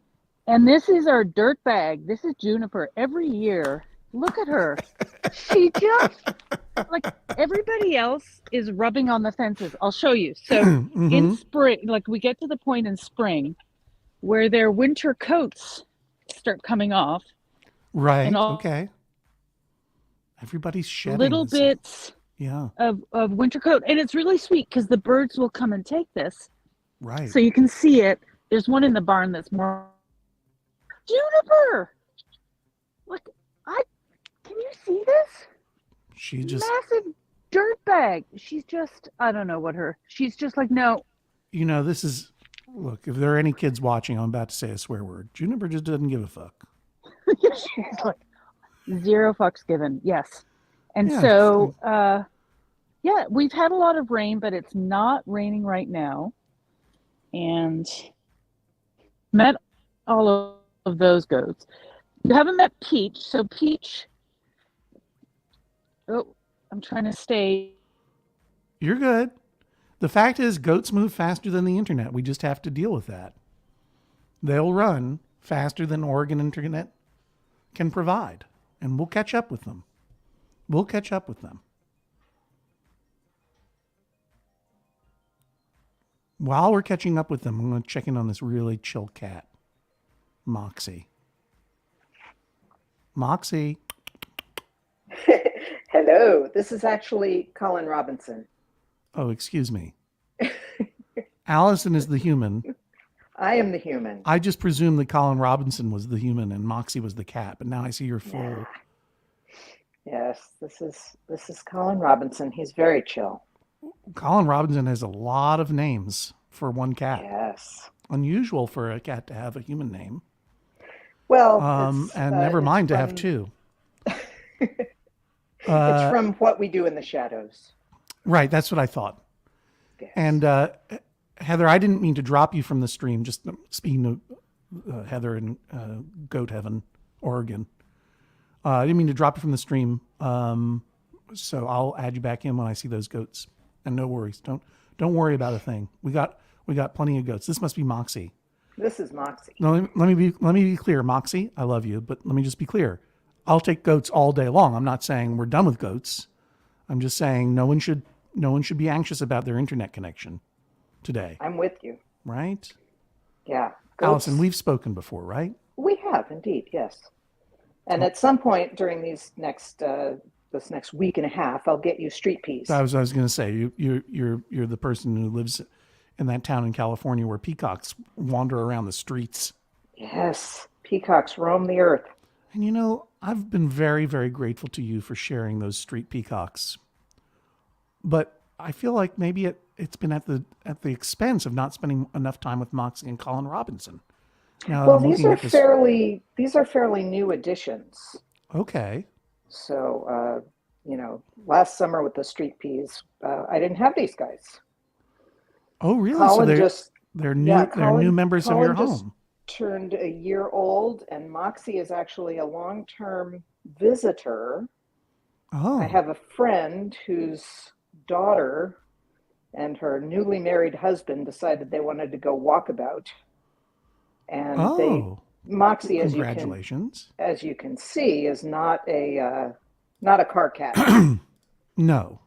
And this is our dirt bag. This is Juniper. Every year, look at her. She just, like everybody else is rubbing on the fences. I'll show you. So in spring, like we get to the point in spring where their winter coats start coming off. Right. Okay. Everybody's shedding little bits of winter coat. And it's really sweet because the birds will come and take this. Right. So you can see it. There's one in the barn that's more. Juniper! Look, can you see this? She just. Massive dirt bag. She's just, I don't know she's just like, no. This is, look, if there are any kids watching, I'm about to say a swear word. Juniper just doesn't give a fuck. She's like, zero fucks given. Yes. And so, we've had a lot of rain, but it's not raining right now. And met all of those goats. You haven't met Peach. So Peach, I'm trying to stay. You're good. The fact is, goats move faster than the internet. We just have to deal with that. They'll run faster than Oregon internet can provide. And we'll catch up with them. While we're catching up with them, I'm going to check in on this really chill cat, Moxie. Moxie. Hello. This is actually Colin Robinson. Oh, excuse me. Allison is the human. I am the human. I just presumed that Colin Robinson was the human and Moxie was the cat, but now I see you're full. Yes, this is Colin Robinson. He's very chill. Colin Robinson has a lot of names for one cat. Yes. Unusual for a cat to have a human name. Well, and never mind to have two. It's from What We Do in the Shadows. Right, that's what I thought. Yes. And Heather, I didn't mean to drop you from the stream. Just speaking of Heather in Goat Heaven, Oregon. I didn't mean to drop you from the stream. So I'll add you back in when I see those goats. And no worries, Don't worry about a thing. We got plenty of goats. This must be Moxie. This is Moxie. No, let me be clear, Moxie. I love you, but let me just be clear. I'll take goats all day long. I'm not saying we're done with goats. I'm just saying no one should be anxious about their internet connection today. I'm with you. Right? Yeah. Allison, we've spoken before, right? We have indeed, yes. And at some point during this next week and a half, I'll get you street peas. I was going to say you're the person who lives in that town in California where peacocks wander around the streets. Yes, peacocks roam the earth. And I've been very, very grateful to you for sharing those street peacocks. But I feel like maybe it's been at the expense of not spending enough time with Moxie and Colin Robinson. Now, well, these are fairly new additions. Okay. So, last summer with the street peas, I didn't have these guys. Oh, really? Colin so they're new members of your home. Turned a year old, and Moxie is actually a long-term visitor. Oh. I have a friend whose daughter and her newly married husband decided they wanted to go walkabout. And Moxie, as you can see, is not a car cat. No.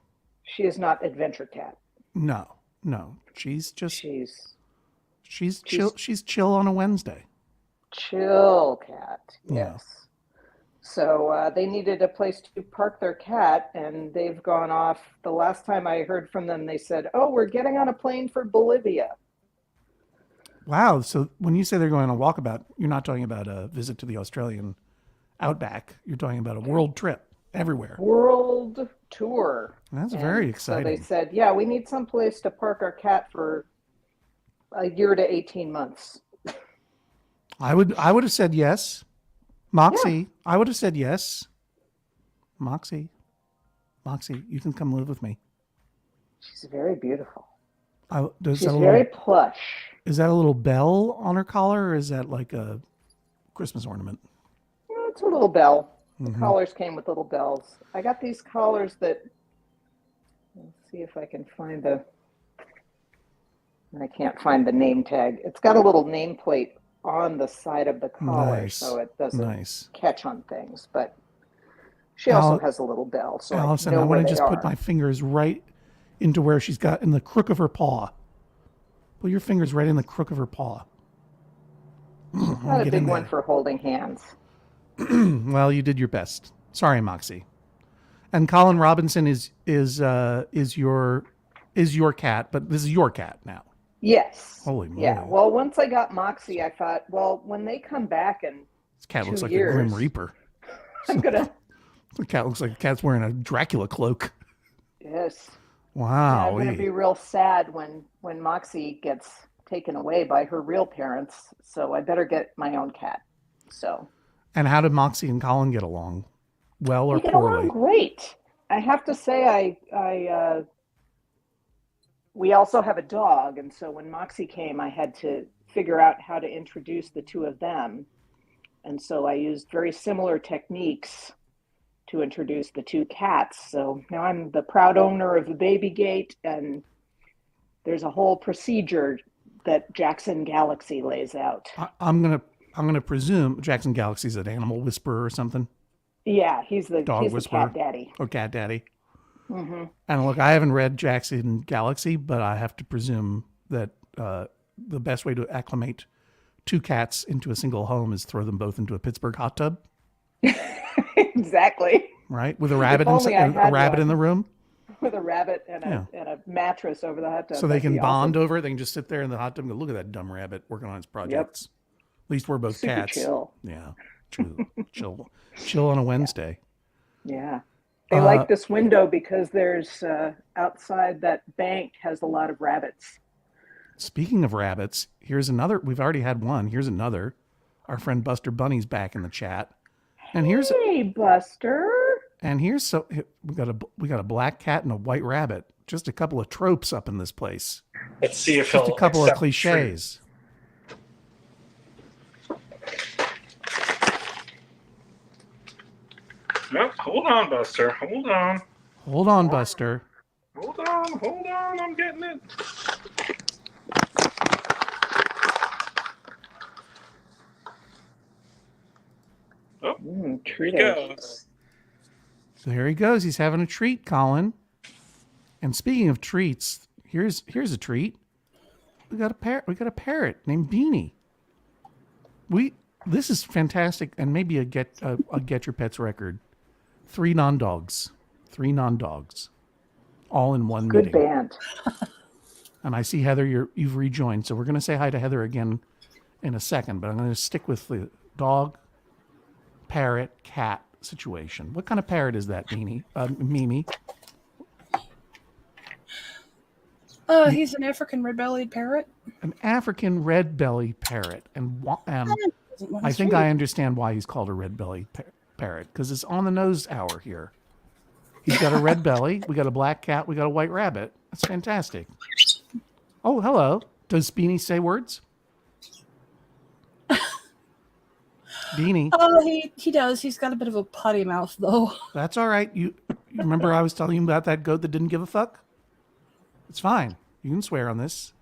She is not adventure cat. No. She's chill. She's chill on a Wednesday. Chill cat. Yeah. Yes. So they needed a place to park their cat, and they've gone off. The last time I heard from them, they said, "Oh, we're getting on a plane for Bolivia." Wow. So when you say they're going on a walkabout, you're not talking about a visit to the Australian outback. You're talking about a world trip everywhere. World tour. That's very exciting. So they said, yeah, we need some place to park our cat for a year to 18 months. I would have said yes. Moxie, I would have said yes. Moxie, you can come live with me. She's very beautiful. She's very plush. Is that a little bell on her collar, or is that like a Christmas ornament? It's a little bell. The collars came with little bells. I got these collars that, let's see if I can find I can't find the name tag. It's got a little nameplate on the side of the collar, so it doesn't catch on things. But she also has a little bell. So Allison, I want to just put my fingers right into where she's got in the crook of her paw. Put your fingers right in the crook of her paw. Not a big one for holding hands. Well, you did your best. Sorry, Moxie. And Colin Robinson is your cat, but this is your cat now. Yes. Holy moly. Yeah. Well, once I got Moxie, I thought, well, when they come back in this cat 2 looks like years, a Grim Reaper. I'm gonna. The cat looks like a cat's wearing a Dracula cloak. Yes. Wow. Yeah, I'm gonna be real sad when Moxie gets taken away by her real parents. So I better get my own cat. So. And how did Moxie and Colin get along? Well or poorly? They get poorly? along great. I have to say, we also have a dog, and so when Moxie came, I had to figure out how to introduce the two of them. And so I used very similar techniques to introduce the two cats. So now I'm the proud owner of the baby gate, and there's a whole procedure that Jackson Galaxy lays out. I'm gonna presume Jackson Galaxy's an animal whisperer or something. Yeah, he's the whisperer. cat daddy. Oh, cat daddy. Mm-hmm. And look, I haven't read Jackson Galaxy, but I have to presume that the best way to acclimate two cats into a single home is throw them both into a Pittsburgh hot tub. Exactly. Right, with a rabbit in the room. With a rabbit and a mattress over the hot tub. So they can bond over it. They can just sit there in the hot tub and go, look at that dumb rabbit working on his projects. Yep. At least we're both super cats. Chill. Yeah, chill on a Wednesday. Yeah. They like this window because there's outside that bank has a lot of rabbits. Speaking of rabbits, here's another. We've already had one. Here's another. Our friend Buster Bunny's back in the chat. And hey, Buster. And here's we got a black cat and a white rabbit. Just a couple of tropes up in this place. Let's see if just a couple of cliches. No, hold on, Buster. Hold on. Hold on, Buster. Hold on, I'm getting it. Oh, treat goes. There he goes. He's having a treat, Colin. And speaking of treats, here's a treat. We got a parrot named Beanie. This is fantastic, and maybe a get your pets record. 3 non-dogs, all in one Good meeting. band. And I see Heather, you've rejoined, so we're going to say hi to Heather again in a second. But I'm going to stick with the dog, parrot, cat situation. What kind of parrot is that, Mimi? He's an African red-bellied parrot. An African red-bellied parrot, and I think I understand why he's called a red-bellied parrot, because it's on the nose hour here. He's got a red belly. We got a black cat. We got a white rabbit. That's fantastic. Oh, hello. Does Beanie say words? Beanie. Oh, he does. He's got a bit of a potty mouth, though. That's all right. You remember I was telling you about that goat that didn't give a fuck? It's fine. You can swear on this.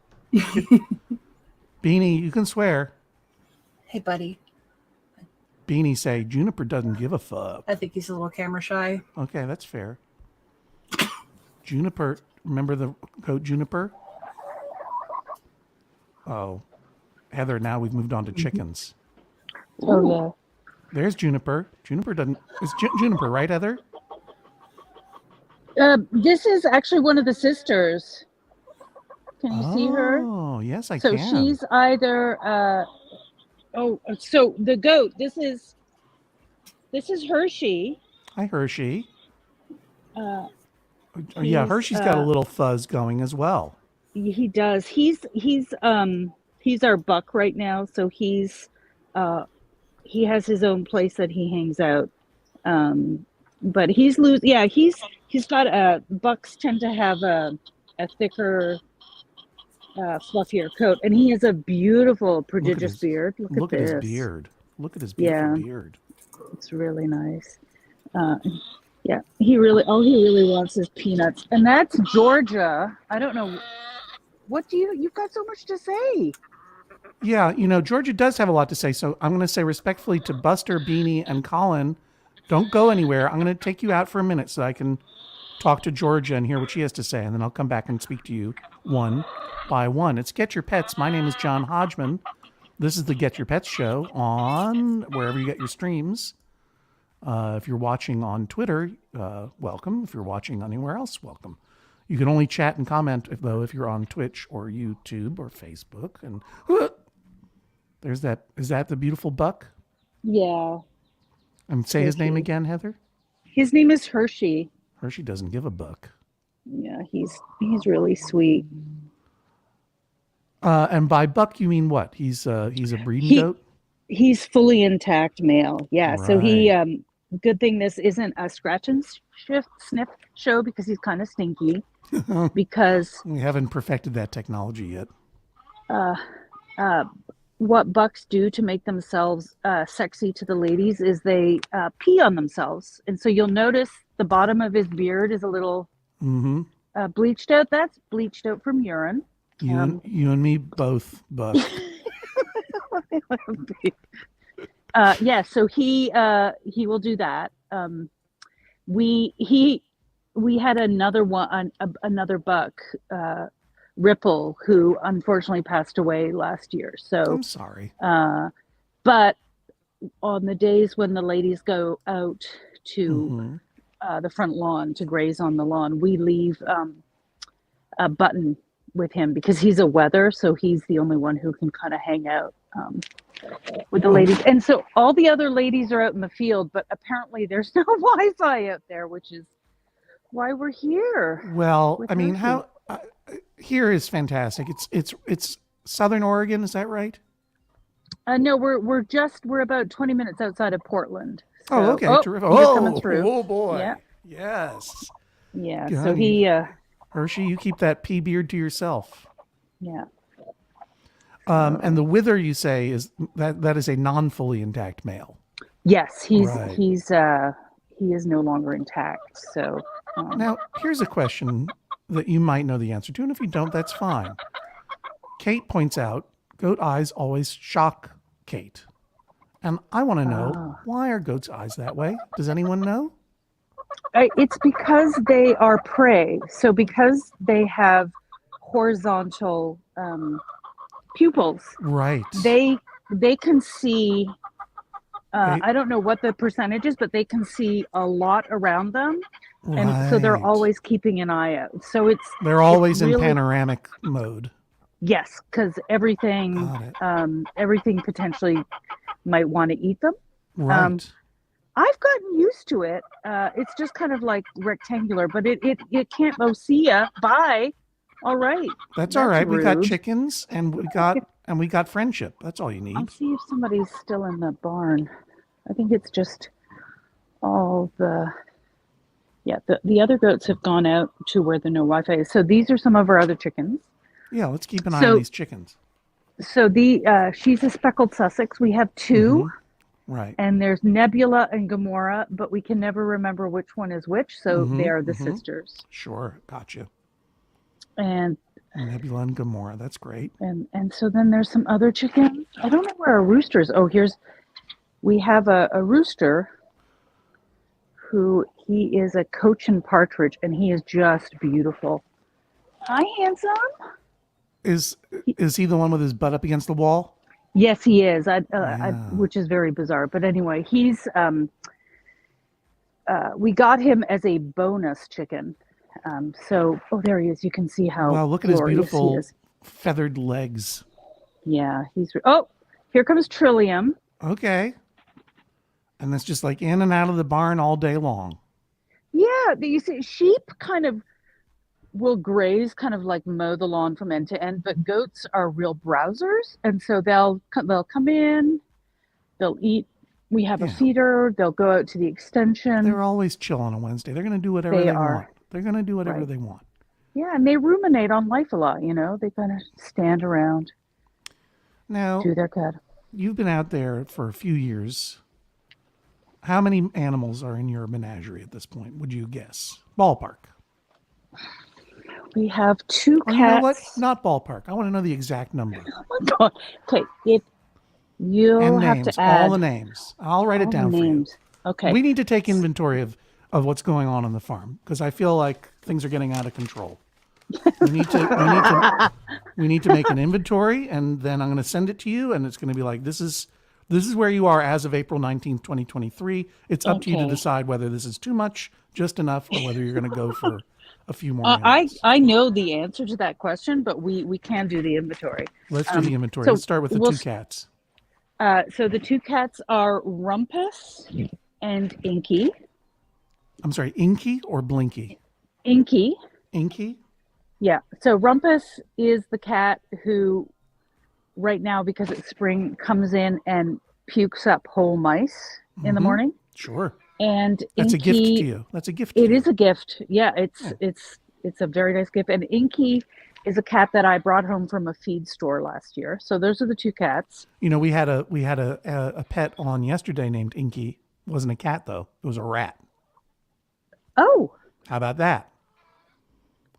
Beanie, you can swear. Hey, buddy. Beanie say, Juniper doesn't give a fuck. I think he's a little camera shy. Okay, that's fair. Juniper, remember the goat Juniper? Oh, Heather, now we've moved on to chickens. Oh, yeah. There's Juniper. Juniper doesn't... It's Juniper, right, Heather? This is actually one of the sisters. Can you see her? Oh, yes, I so can. So she's either... so the goat, this is Hershey. Hi, Hershey. Yeah, Hershey's got a little fuzz going as well. He does. He's our buck right now, so he has his own place that he hangs out. But he's loose. Yeah, he's got bucks tend to have a thicker, fluffier coat, and he has a beautiful, prodigious beard. Look at his beard. Look at his beautiful beard. It's really nice. Yeah, he really wants is peanuts, and that's Georgia. I don't know. You've got so much to say. Yeah, Georgia does have a lot to say. So I'm going to say respectfully to Buster, Beanie, and Colin, don't go anywhere. I'm going to take you out for a minute so I can talk to Georgia and hear what she has to say, and then I'll come back and speak to you one by one. It's Get Your Pets. My name is John Hodgman. This is the Get Your Pets show on wherever you get your streams. If you're watching on Twitter, welcome. If you're watching anywhere else, welcome. You can only chat and comment, if you're on Twitch or YouTube or Facebook. And there's that. Is that the beautiful buck? Yeah. And say his name again, Heather. His name is Hershey. Hershey doesn't give a buck. Yeah, he's really sweet. And by buck, you mean what? He's a breeding goat? He's fully intact male. Yeah. Right. So he, good thing this isn't a scratch and sniff show because he's kind of stinky. Because we haven't perfected that technology yet. What bucks do to make themselves sexy to the ladies is they pee on themselves. And so you'll notice the bottom of his beard is a little bleached out. That's bleached out from urine. You and me both, Buck. Yeah, so he will do that. We had another one, another buck, Ripple, who unfortunately passed away last year. So I'm sorry. But on the days when the ladies go out to the front lawn to graze on the lawn, we leave a Button with him because he's a wether, so he's the only one who can kind of hang out with the ladies. And so all the other ladies are out in the field, but apparently there's no Wi-Fi out there, which is why we're here. Well, I mean, here is fantastic. It's Southern Oregon, is that right? No, we're about 20 minutes outside of Portland. So, oh, okay, terrific. Coming through. Oh boy. Yeah. Yes. Yeah. God, so he Hershey, you keep that pea beard to yourself. Yeah. And the wither, you say, is that is a non-fully intact male. Yes, he is no longer intact. So now here's a question. that you might know the answer to, and if you don't, that's fine. Kate points out goat eyes always shock Kate. And I want to know, why are goats' eyes that way? Does anyone know? It's because they are prey. So because they have horizontal pupils, right? They can see. I don't know what the percentage is, but they can see a lot around them, and so they're always keeping an eye out. So they're always in panoramic mode. Yes, because everything potentially might want to eat them. Right. I've gotten used to it. It's just kind of like rectangular, but it can't. Oh, see ya. Bye. All right. That's all right. Rude. We got chickens and we got friendship. That's all you need. I'll see if somebody's still in the barn. I think it's just all the other goats have gone out to where the no Wi-Fi is. So these are some of our other chickens. Yeah, let's keep an eye on these chickens. So she's a speckled Sussex. We have two. Mm-hmm. Right. And there's Nebula and Gamora, but we can never remember which one is which. So they are the sisters. Sure. Gotcha. And Nebula and Gamora. That's great. And so then there's some other chickens. I don't know where our rooster is. Oh, we have a rooster he is a Cochin partridge, and he is just beautiful. Hi, handsome. Is he the one with his butt up against the wall? Yes, he is. Which is very bizarre. But anyway, he's we got him as a bonus chicken. There he is. You can see how. Wow! Look at his beautiful feathered legs. Yeah, here comes Trillium. Okay. And that's just like in and out of the barn all day long. Yeah, you see, sheep kind of will graze, kind of like mow the lawn from end to end, but goats are real browsers, and so they'll come in, they'll eat. We have a feeder. They'll go out to the extension. They're always chill on a Wednesday. They're going to do whatever they want. They're going to do whatever they want. Yeah, and they ruminate on life a lot. They kind of stand around. Now, do their good. You've been out there for a few years. How many animals are in your menagerie at this point? Would you guess? Ballpark. We have 2 cats. You know what? Not ballpark. I want to know the exact number. Oh my God. Okay, if you'll have to add all the names. I'll write it down for you. Okay. We need to take inventory of what's going on the farm because I feel like things are getting out of control. We need to make an inventory, and then I'm going to send it to you, and it's going to be like this is where you are as of April 19th, 2023. It's up to you to decide whether this is too much, just enough, or whether you're going to go for a few more. I know the answer to that question, but we can do the inventory. Let's do the inventory. Let's start with the 2 cats. So the 2 cats are Rumpus and Inky. I'm sorry, Inky or Blinky? Inky. Inky? Yeah. So Rumpus is the cat who, right now, because it's spring, comes in and pukes up whole mice in the morning. Sure. And that's Inky, a gift to you. That's a gift. It is a gift. Yeah. It's a very nice gift. And Inky is a cat that I brought home from a feed store last year. So those are the 2 cats. We had a pet on yesterday named Inky. It wasn't a cat though. It was a rat. Oh. How about that?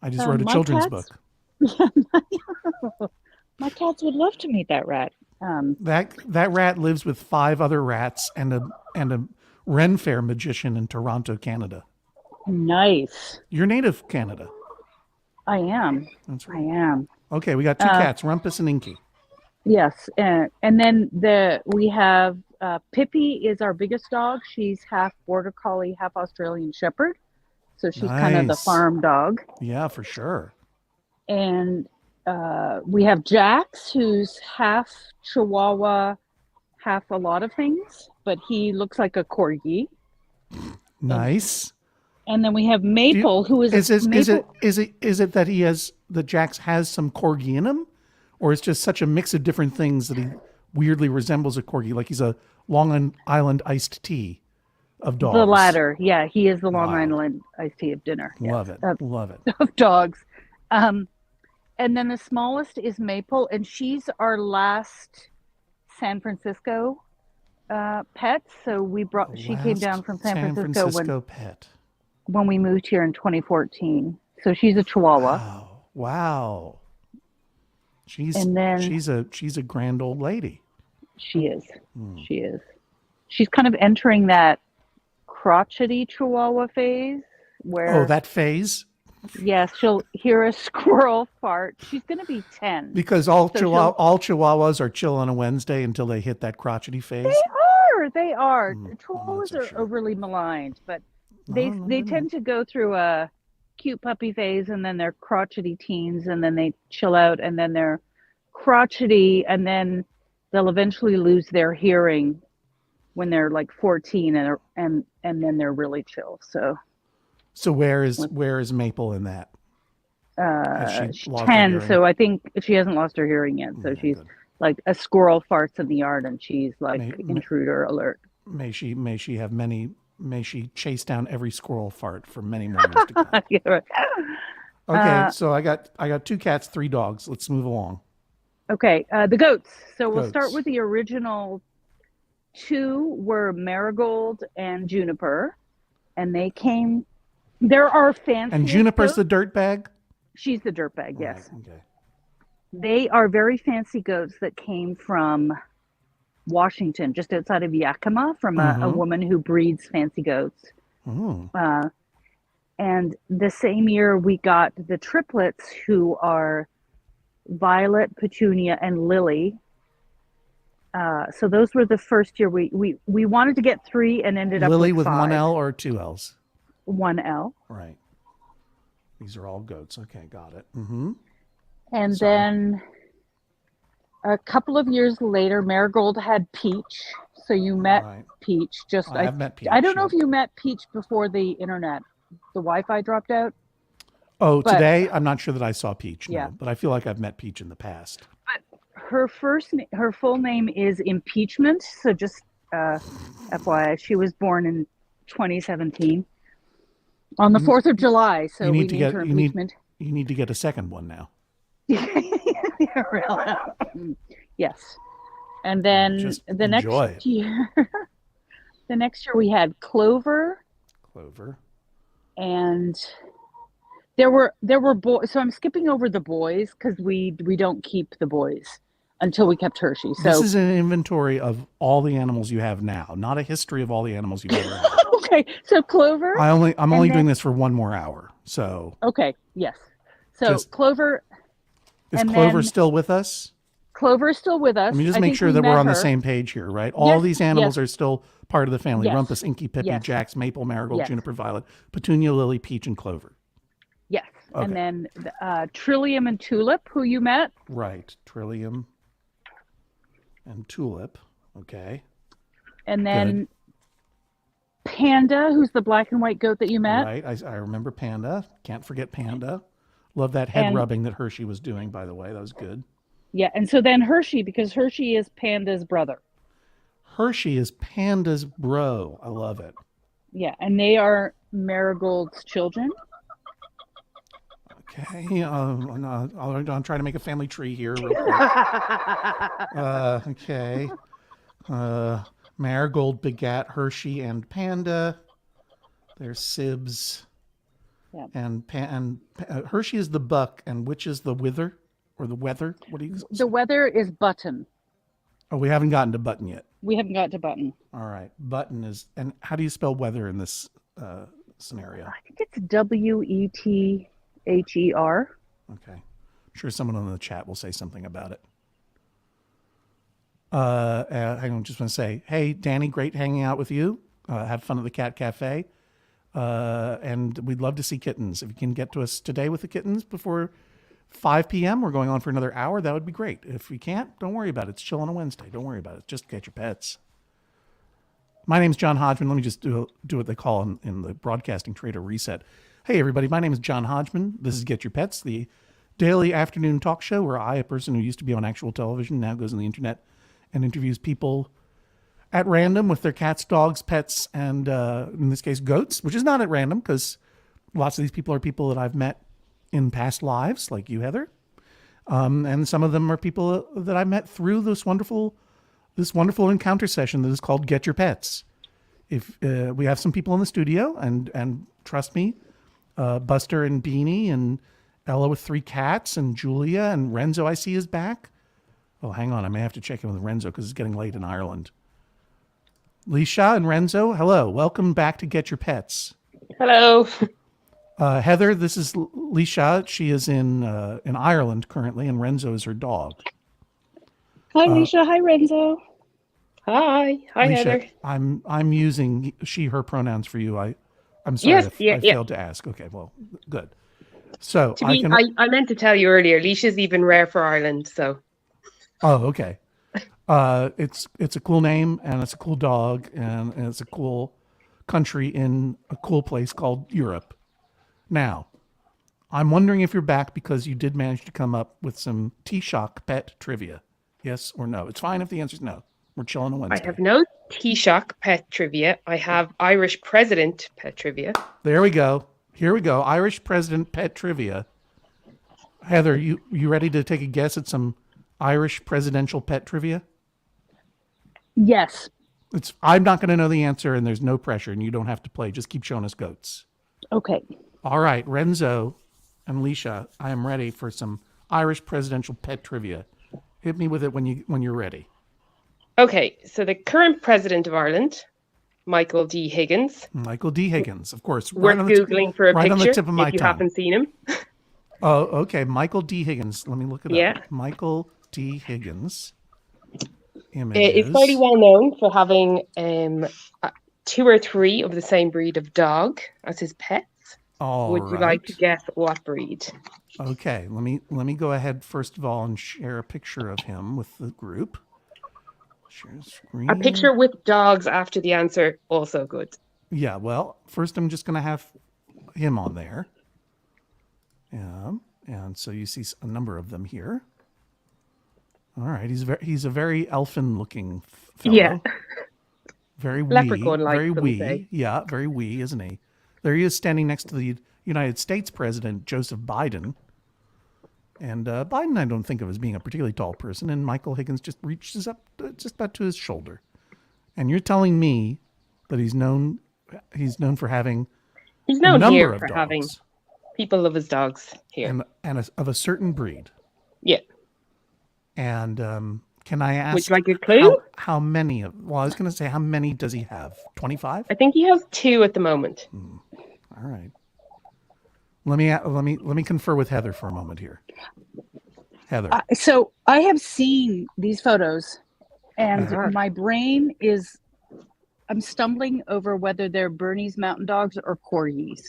I just wrote a children's book. My cats would love to meet that rat. That rat lives with 5 other rats and a Ren Fair magician in Toronto, Canada. Nice. You're native Canada. I am. That's right. I am. Okay, we got 2 cats, Rumpus and Inky. Yes, and then we have Pippi is our biggest dog. She's half Border Collie, half Australian Shepherd. So she's kind of the farm dog. Yeah, for sure. And we have Jax, who's half Chihuahua, half a lot of things, but he looks like a corgi. Nice. And then we have Maple, who is Is it that Jax has some corgi in him, or it's just such a mix of different things that he weirdly resembles a corgi, like he's a Long Island iced tea of dogs? The latter, yeah, he is the Long Island iced tea of dinner. Love it, love it. Of dogs. And then the smallest is Maple, and she's our last San Francisco pet. So she came down from San Francisco pet when we moved here in 2014. So she's a Chihuahua. Wow. She's a grand old lady. She is. She is. She's kind of entering that crotchety Chihuahua phase where that phase? Yes, she'll hear a squirrel fart. She's going to be 10. Because all Chihuahuas are chill on a Wednesday until they hit that crotchety phase. They are. Chihuahuas are overly maligned, but they tend to go through a cute puppy phase, and then they're crotchety teens, and then they chill out, and then they're crotchety, and then they'll eventually lose their hearing when they're like 14, and then they're really chill. So where is Maple in that? She's 10, so I think she hasn't lost her hearing yet. So she's good. Like a squirrel farts in the yard, and she's like intruder alert. May she chase down every squirrel fart for many more years to come. Yeah, right. Okay, so I got 2 cats, 3 dogs. Let's move along. Okay, the goats. So we'll start with the original 2 were Marigold and Juniper, and they came. There are fancy. And Juniper's the dirtbag? She's the dirtbag, yes. Right, okay. They are very fancy goats that came from Washington, just outside of Yakima, from a woman who breeds fancy goats. And the same year we got the triplets, who are Violet, Petunia, and Lily. So those were the first year we wanted to get 3 and ended up Lily with 5. 1 L or 2 L's? 1 L. Right. These are all goats. Okay, got it. And then a couple of years later, Marigold had Peach. So you met Peach. I've met Peach. I don't know if you met Peach before the internet, the Wi-Fi dropped out. Oh, today I'm not sure that I saw Peach. Yeah, but I feel like I've met Peach in the past. But her full name is Impeachment. So just FYI, she was born in 2017 on the 4th of July. So we named her Impeachment. You need to get a second one now. Yes. And then next year we had Clover. And there were boys. So I'm skipping over the boys because we don't keep the boys until we kept Hershey. So this is an inventory of all the animals you have now, not a history of all the animals you've ever had. Okay. So Clover. I'm only doing this for 1 more hour. So okay. Yes. So Clover. Is Clover still with us? Clover is still with us. Let me just make sure that we're on the same page here, right? All these animals are still part of the family. Rumpus, Inky, Pippi, Jax, Maple, Marigold, Juniper, Violet, Petunia, Lily, Peach, and Clover. Yes. Okay. And then Trillium and Tulip, who you met. Right. Trillium and Tulip. Okay. And then Panda, who's the black and white goat that you met. Right. I remember Panda. Can't forget Panda. Love that head rubbing that Hershey was doing, by the way. That was good. Yeah, and so then Hershey, because Hershey is Panda's brother. Hershey is Panda's bro. I love it. Yeah, and they are Marigold's children. Okay. I'll try to make a family tree here real quick. Okay. Marigold begat Hershey and Panda. They're sibs. Yeah. And Hershey is the buck, and which is the wither or the weather? What do you? The weather is Button. Oh, we haven't gotten to Button yet. We haven't got to Button. All right, Button is. And how do you spell weather in this scenario? I think it's WETHER. Okay, I'm sure someone in the chat will say something about it. I just want to say, hey, Danny, great hanging out with you. Have fun at the Cat Cafe. And we'd love to see kittens. If you can get to us today with the kittens before 5 p.m., we're going on for another hour. That would be great. If we can't, don't worry about it. It's chill on a Wednesday. Don't worry about it. Just get your pets. My name's John Hodgman. Let me just do what they call in the broadcasting trade a reset. Hey, everybody. My name is John Hodgman. This is Get Your Pets, the daily afternoon talk show where I, a person who used to be on actual television, now goes on the internet and interviews people at random with their cats, dogs, pets, and in this case, goats, which is not at random because lots of these people are people that I've met in past lives, like you, Heather. And some of them are people that I met through this wonderful encounter session that is called Get Your Pets. If we have some people in the studio, and trust me, Buster and Beanie and Ella with 3 cats and Julia and Renzo I see is back. Oh, hang on. I may have to check in with Renzo because it's getting late in Ireland. Leisha and Renzo, hello. Welcome back to Get Your Pets. Hello. Heather, this is Leisha. She is in Ireland currently, and Renzo is her dog. Hi, Leisha. Hi, Renzo. Hi. Hi, Leisha, Heather. I'm using she, her pronouns for you. I'm sorry if I failed to ask. Okay, well, good. So I meant to tell you earlier, Leisha's even rare for Ireland, so. Oh, okay. It's a cool name and it's a cool dog and it's a cool country in a cool place called Europe. Now, I'm wondering if you're back because you did manage to come up with some Taoiseach pet trivia. Yes or no? It's fine if the answer is no. We're chilling on Wednesday. I have no Taoiseach pet trivia. I have Irish president pet trivia. There we go. Here we go. Irish president pet trivia. Heather, you ready to take a guess at some Irish presidential pet trivia? Yes. I'm not going to know the answer, and there's no pressure, and you don't have to play. Just keep showing us goats. Okay. All right, Renzo and Leisha, I am ready for some Irish presidential pet trivia. Hit me with it when you're ready. Okay, so the current president of Ireland, Michael D. Higgins. Michael D. Higgins, of course. We're Googling for a right picture on the tip of my if you tongue. haven't seen him. Oh, okay. Michael D. Higgins. Let me look it Yeah. up. Michael D. Higgins. It's fairly well known for having 2 or 3 of the same breed of dog as his pets. Would you like to guess what breed? Okay, let me go ahead first of all and share a picture of him with the group. Share screen. A picture with dogs after the answer, also good. Yeah, well, first I'm just going to have him on there. Yeah, and so you see a number of them here. All right, he's a very elfin-looking fellow. Yeah. Very wee. Leprechaun-like, very wee. say. Yeah, very wee, isn't he? There he is standing next to the United States President, Joseph Biden. And Biden I don't think of as being a particularly tall person, and Michael Higgins just reaches up just about to his shoulder. And you're telling me that he's known for having a number here of for dogs. Having people love his dogs here. And of a certain breed. Yeah. And can I ask? Would you like a clue? How many I was going to say, how many does he have? 25? I think he has 2 at the moment. All right. Let me confer with Heather for a moment here. Heather. So I have seen these photos, and my brain is. I'm stumbling over whether they're Bernese Mountain Dogs or Corgis.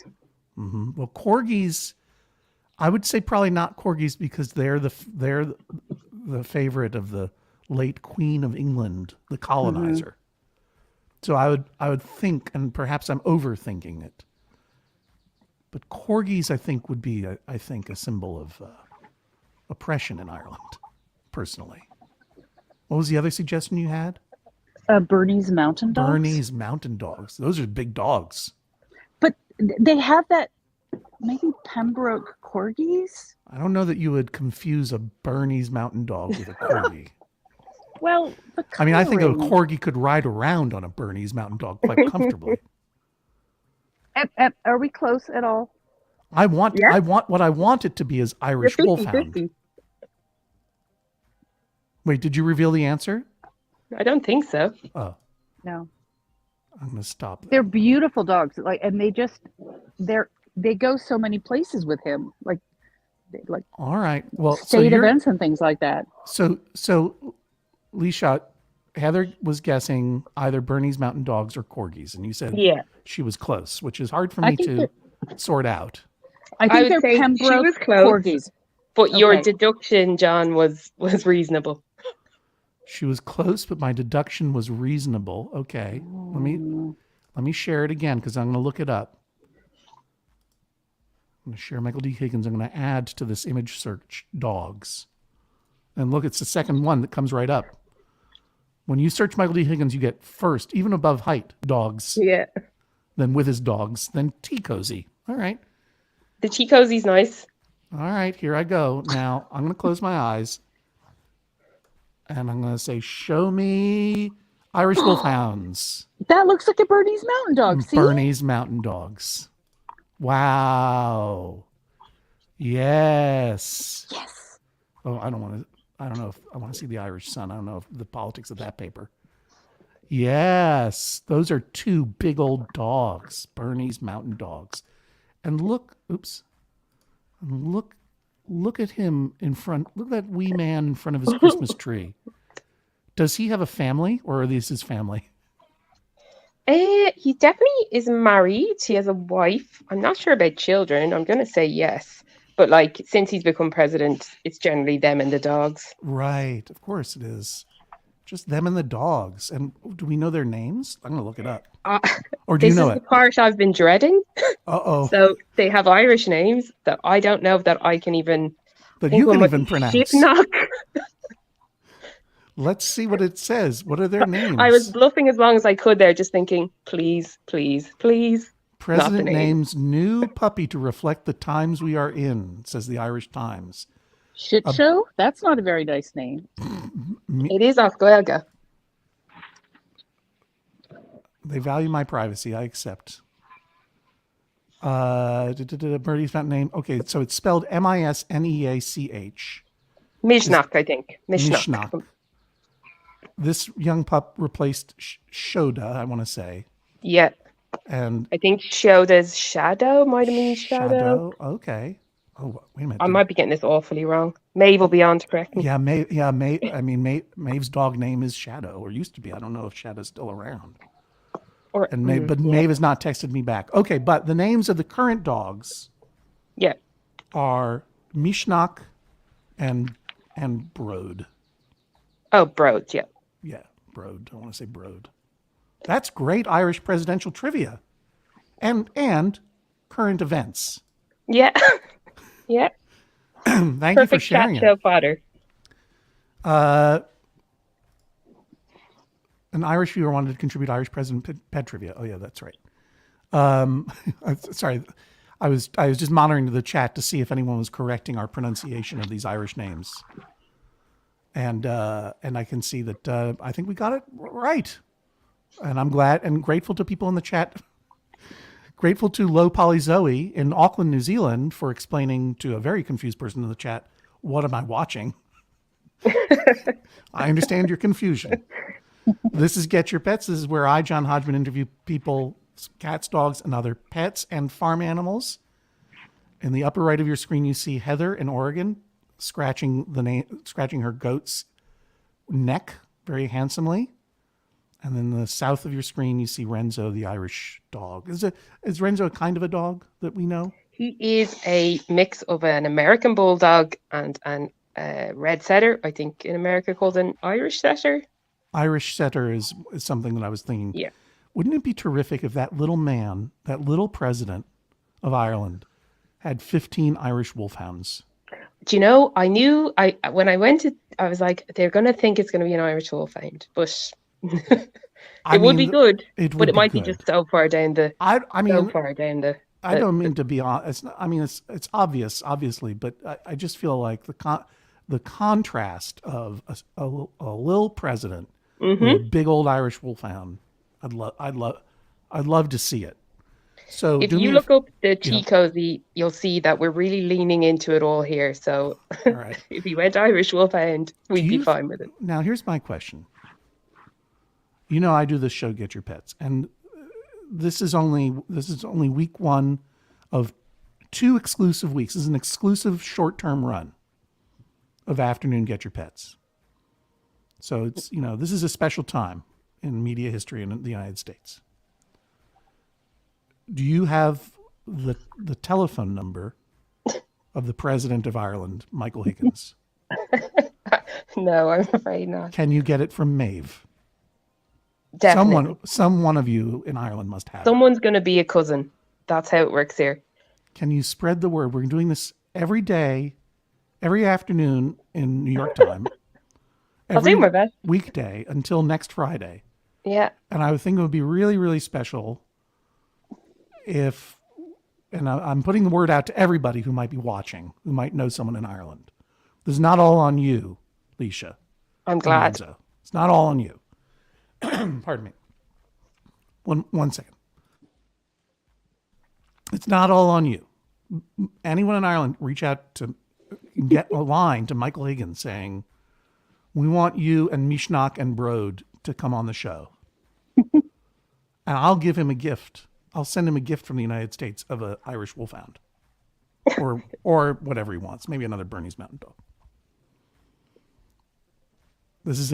Mm-hmm. Well, Corgis, I would say probably not Corgis because they're the favorite of the late Queen of England, the colonizer. Mm-hmm. So I would think, and perhaps I'm overthinking it, but Corgis I think would be a symbol of oppression in Ireland. Personally, what was the other suggestion you had? Bernese Mountain Dogs. Bernese Mountain Dogs. Those are big dogs. But they have that. Maybe Pembroke Corgis? I don't know that you would confuse a Bernese Mountain Dog with a Corgi. Well, I mean, I think a Corgi could ride around on a Bernese Mountain Dog quite comfortably. Are we close at all? I want what I want it to be is Irish 50, Wolfhound. 50. Wait, did you reveal the answer? I don't think so. Oh. No. I'm going to stop. They're beautiful dogs. And they go so many places with him. Like all right. Well, state events and things like that. So Leisha, Heather was guessing either Bernese Mountain Dogs or Corgis, and you said she was close, which is hard for me to sort out. I think they're Pembroke Corgis. But your deduction, John, was reasonable. She was close, but my deduction was reasonable. Okay, let me share it again because I'm going to look it up. I'm going to share Michael D. Higgins. I'm going to add to this image search dogs. And look, it's the second one that comes right up. When you search Michael D. Higgins, you get first, even above height, dogs. Yeah. Then with his dogs, then tea cozy. All right. The tea cozy's nice. All right, here I go. Now, I'm going to close my eyes. And I'm going to say, show me Irish Wolfhounds. That looks like a Bernese Mountain Dog. See? Bernese Mountain Dogs. Wow. Yes. Yes. Oh, I don't know if I want to see the Irish Sun. I don't know if the politics of that paper. Yes. Those are two big old dogs, Bernese mountain dogs. And look at him in front. Look at that wee man in front of his Christmas tree. Does he have a family, or are these his family? He definitely is married. He has a wife. I'm not sure about children. I'm going to say yes. But like, since he's become president, it's generally them and the dogs. Right. Of course it is. Just them and the dogs. And do we know their names? I'm going to look it up. Or do you know it? This is the part I've been dreading. Uh-oh. So they have Irish names that I don't know that I can even... That you can even pronounce. Shipnock. Let's see what it says. What are their names? I was bluffing as long as I could there, just thinking, please, please, please. President names new puppy to reflect the times we are in, says the Irish Times. Shit show? That's not a very nice name. It is off Gaeilge. They value my privacy. I accept. Birdie's fountain name. Okay, so it's spelled Misneach. Mishnock, I think. Mishnock. This young pup replaced Shoda, I want to say. Yeah. And I think Shoda's shadow might have been shadow. Okay. Oh, wait a minute. I might be getting this awfully wrong. Maeve will be on to correct me. Yeah, Maeve's dog name is Shadow, or used to be. I don't know if Shadow's still around. Maeve has not texted me back. Okay, but the names of the current dogs are Mishnock and Broad. Oh, Broad, yeah. Yeah, Broad. I want to say Broad. That's great Irish presidential trivia. And current events. Yeah. Yeah. Thank you for sharing it. Perfect fodder. An Irish viewer wanted to contribute Irish president pet trivia. Oh yeah, that's right. Sorry, I was just monitoring the chat to see if anyone was correcting our pronunciation of these Irish names. And I can see that I think we got it right. And I'm glad and grateful to people in the chat. Grateful to Low Poly Zoe in Auckland, New Zealand, for explaining to a very confused person in the chat, what am I watching? I understand your confusion. This is Get Your Pets. This is where I, John Hodgman, interview people, cats, dogs, and other pets and farm animals. In the upper right of your screen, you see Heather in Oregon scratching her goat's neck very handsomely. And then the south of your screen, you see Renzo, the Irish dog. Is Renzo a kind of a dog that we know? He is a mix of an American bulldog and an red setter. I think in America called an Irish setter. Irish setter is something that I was thinking. Yeah. Wouldn't it be terrific if that little man, that little president of Ireland, had 15 Irish wolfhounds? Do you know, when I went to, I was like, they're going to think it's going to be an Irish wolfhound, but... it would be good, but it might be just so far down the. I don't mean to be honest. It's obvious, obviously, but I just feel like the contrast of a little president with a big old Irish wolfhound. I'd love to see it. So if you look up the Tea Cozy, you'll see that we're really leaning into it all here. So all right. If you went Irish wolfhound, we'd be fine with it. Now here's my question. You know, I do this show, Get Your Pets, and this is only week one of 2 exclusive weeks. This is an exclusive short-term run of Afternoon Get Your Pets. So it's, this is a special time in media history in the United States. Do you have the telephone number of the president of Ireland, Michael Higgins? No, I'm afraid not. Can you get it from Maeve? Definitely. Someone of you in Ireland must have. Someone's going to be a cousin. That's how it works here. Can you spread the word? We're doing this every day, every afternoon in New York time. I'll do my best. Weekday until next Friday. Yeah. And I would think it would be really, really special I'm putting the word out to everybody who might be watching, who might know someone in Ireland. This is not all on you, Leisha. I'm glad. Enzo. It's not all on you. Pardon me. One second. It's not all on you. Anyone in Ireland, reach out to get a line to Michael Higgins saying, we want you and Mishnach and Broad to come on the show. And I'll give him a gift. I'll send him a gift from the United States of an Irish wolfhound. Or whatever he wants. Maybe another Bernese Mountain Dog. This is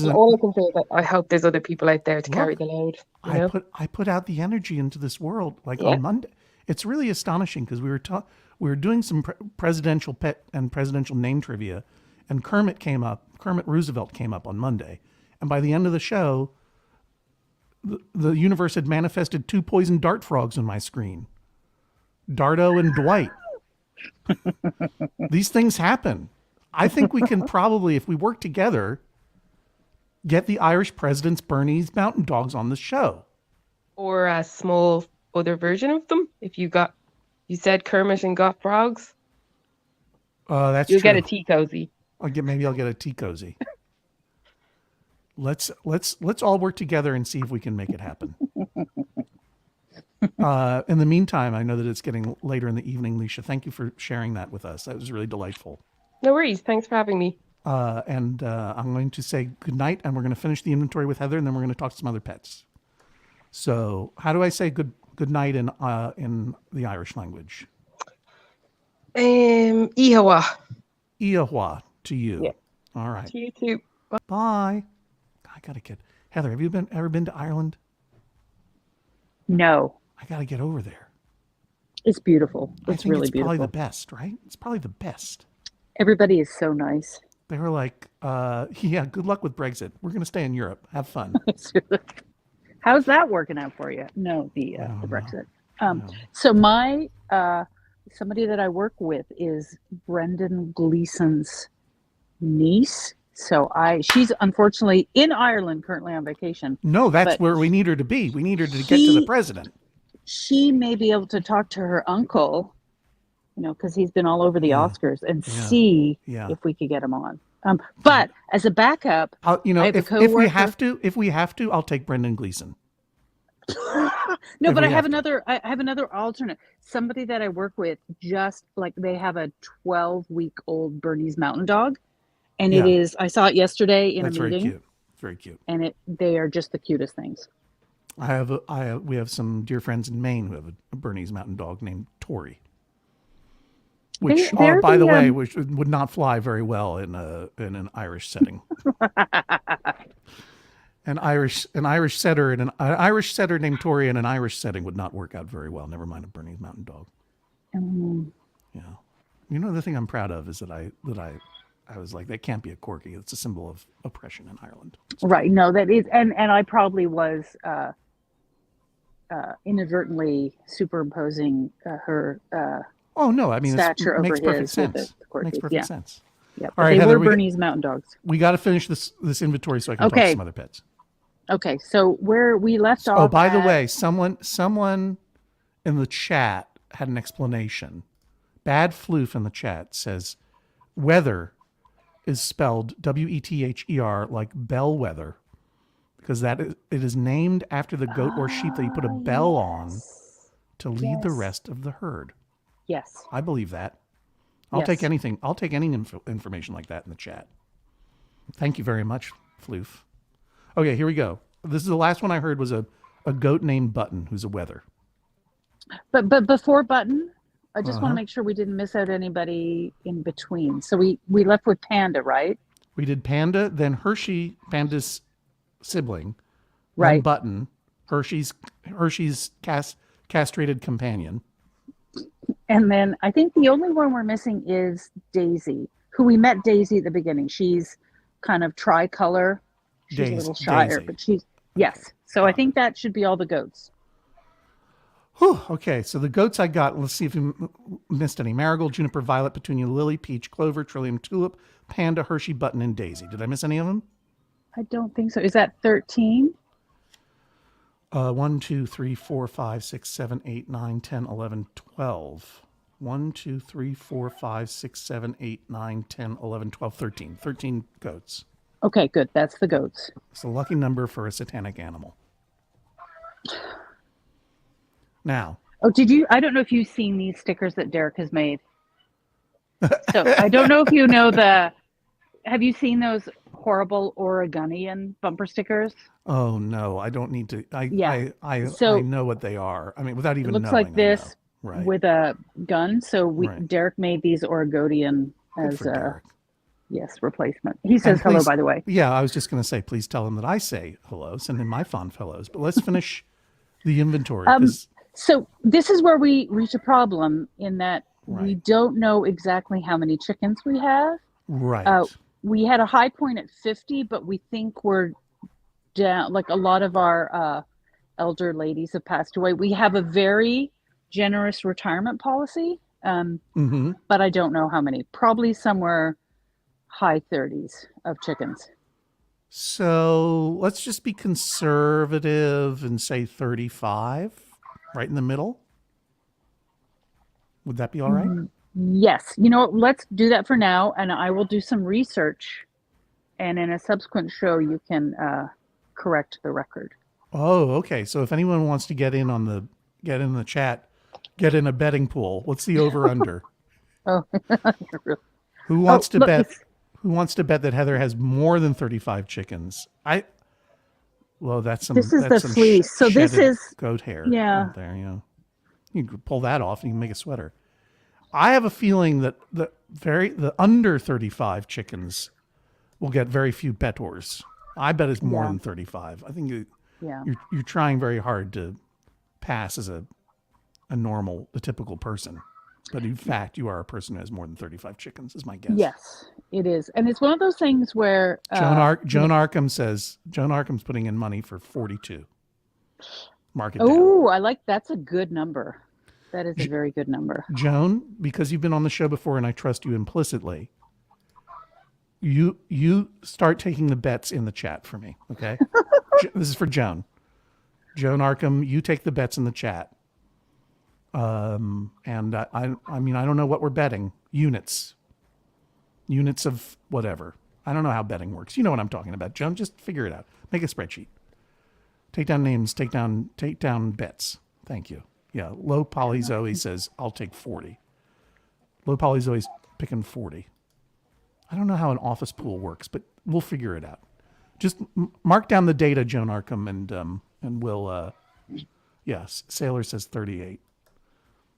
all I can say is that I hope there's other people out there to carry the load. I put out the energy into this world on Monday. It's really astonishing because we were doing some presidential pet and presidential name trivia, and Kermit Roosevelt came up on Monday, and by the end of the show, the universe had manifested 2 poisoned dart frogs on my screen, Dardo and Dwight. These things happen. I think we can probably, if we work together, get the Irish president's Bernese Mountain Dogs on the show. Or a small other version of them. If you said Kermit and got frogs. That's You'll true. get a tea cozy. Maybe I'll get a tea cozy. Let's all work together and see if we can make it happen. In the meantime, I know that it's getting later in the evening, Leisha. Thank you for sharing that with us. That was really delightful. No worries. Thanks for having me. I'm going to say good night, and we're going to finish the inventory with Heather, and then we're going to talk to some other pets. So, how do I say good night in the Irish language? Ihawa. Ihawa to you. Yeah. All right. To you too. Bye. I gotta get Heather. Have you ever been to Ireland? No. I gotta get over there. It's beautiful. It's really beautiful. Probably the best, right? It's probably the best. Everybody is so nice. They were like, yeah, good luck with Brexit. We're going to stay in Europe. Have fun. How's that working out for you? No, the Brexit. So my, somebody that I work with is Brendan Gleeson's niece. So she's unfortunately in Ireland currently on vacation. No, that's where we need her to be. We need her to get to the president. She may be able to talk to her uncle, because he's been all over the Oscars, and see if we could get him on. But as a backup, if we have to, I'll take Brendan Gleeson. No, but I have another alternate. Somebody that I work with, just like they have a 12-week-old Bernese Mountain Dog, and it is. I saw it yesterday in a meeting. Very cute. Very cute. And they are just the cutest things. We have some dear friends in Maine who have a Bernese Mountain Dog named Tori. Which, by the way, which would not fly very well in an Irish setting. An Irish setter and an Irish setter named Tori in an Irish setting would not work out very well. Never mind a Bernese Mountain Dog. Yeah, the thing I'm proud of is that I was like, that can't be a corgi. It's a symbol of oppression in Ireland. Right. No, that is, and I probably was inadvertently superimposing her. Oh no! I mean, stature makes over perfect his sense. Makes perfect sense. Yeah, all right, they Heather, were Bernese Mountain Dogs. We got to finish this inventory so I can talk to some other pets. Okay, so where we left off. Oh, by the way, someone in the chat had an explanation. Bad Floof in the chat says, "Weather is spelled Wether like bellwether, because it is named after the goat or sheep that you put a bell on to lead the rest of the herd." Yes. I believe that. I'll take anything. I'll take any information like that in the chat. Thank you very much, Floof. Okay, here we go. This is the last one I heard was a goat named Button, who's a weather. But before Button, I just want to make sure we didn't miss out anybody in between. So we left with Panda, right? We did Panda, then Hershey, Panda's sibling, right? Then Button, Hershey's castrated companion. And then I think the only one we're missing is Daisy, who we met Daisy at the beginning. She's kind of tricolor. She's a little shyer, but yes. So I think that should be all the goats. Whew, okay, so the goats I got, let's see if you missed any. Marigold, Juniper, Violet, Petunia, Lily, Peach, Clover, Trillium, Tulip, Panda, Hershey, Button, and Daisy. Did I miss any of them? I don't think so. Is that 13? 1, 2, 3, 4, 5, 6, 7, 8, 9, 10, 11, 12. 1, 2, 3, 4, 5, 6, 7, 8, 9, 10, 11, 12, 13. 13 goats. Okay, good. That's the goats. It's a lucky number for a satanic animal. Now, Oh, did you? I don't know if you've seen these stickers that Derek has made. So I don't know if you know have you seen those horrible Oregonian bumper stickers? Oh no, I don't need to. I know what they are. I mean, without even knowing. It looks like this right. with a gun. So Derek made these Oregonian as a replacement. He says hello, by the way. Yeah, I was just going to say, please tell him that I say hello. Send him my fond fellows. But let's finish the inventory. So this is where we reach a problem in that we don't know exactly how many chickens we have. Right. We had a high point at 50, but we think we're down. Like a lot of our elder ladies have passed away. We have a very generous retirement policy, but I don't know how many. Probably somewhere high 30s of chickens. So let's just be conservative and say 35, right in the middle. Would that be all right? Yes. You know, let's do that for now, and I will do some research, and in a subsequent show, you can correct the record. Oh, okay. So if anyone wants to get in the chat, get in a betting pool. What's the over under? Who wants to bet? Who wants to bet that Heather has more than 35 chickens? That's some. This is that's the fleece. So this is goat hair. Yeah. Out there, you can pull that off and you can make a sweater. I have a feeling that the under 35 chickens will get very few bettors. I bet it's more than 35. I think you're trying very hard to pass as a typical person. But in fact, you are a person who has more than 35 chickens, is my guess. Yes, it is. And it's one of those things where... Joan Arkham's putting in money for 42. Mark it down. Oh, that's a good number. That is a very good number. Joan, because you've been on the show before and I trust you implicitly, you start taking the bets in the chat for me, okay? This is for Joan. Joan Arkham, you take the bets in the chat. And I mean, I don't know what we're betting. Units of whatever. I don't know how betting works. You know what I'm talking about, Joan. Just figure it out. Make a spreadsheet. Take down names. Take down bets. Thank you. Yeah. Low Poly Zoe says I'll take 40. Low Poly Zoe's picking 40. I don't know how an office pool works, but we'll figure it out. Just mark down the data, Joan Arkham, and we'll. Yes, Sailor says 38.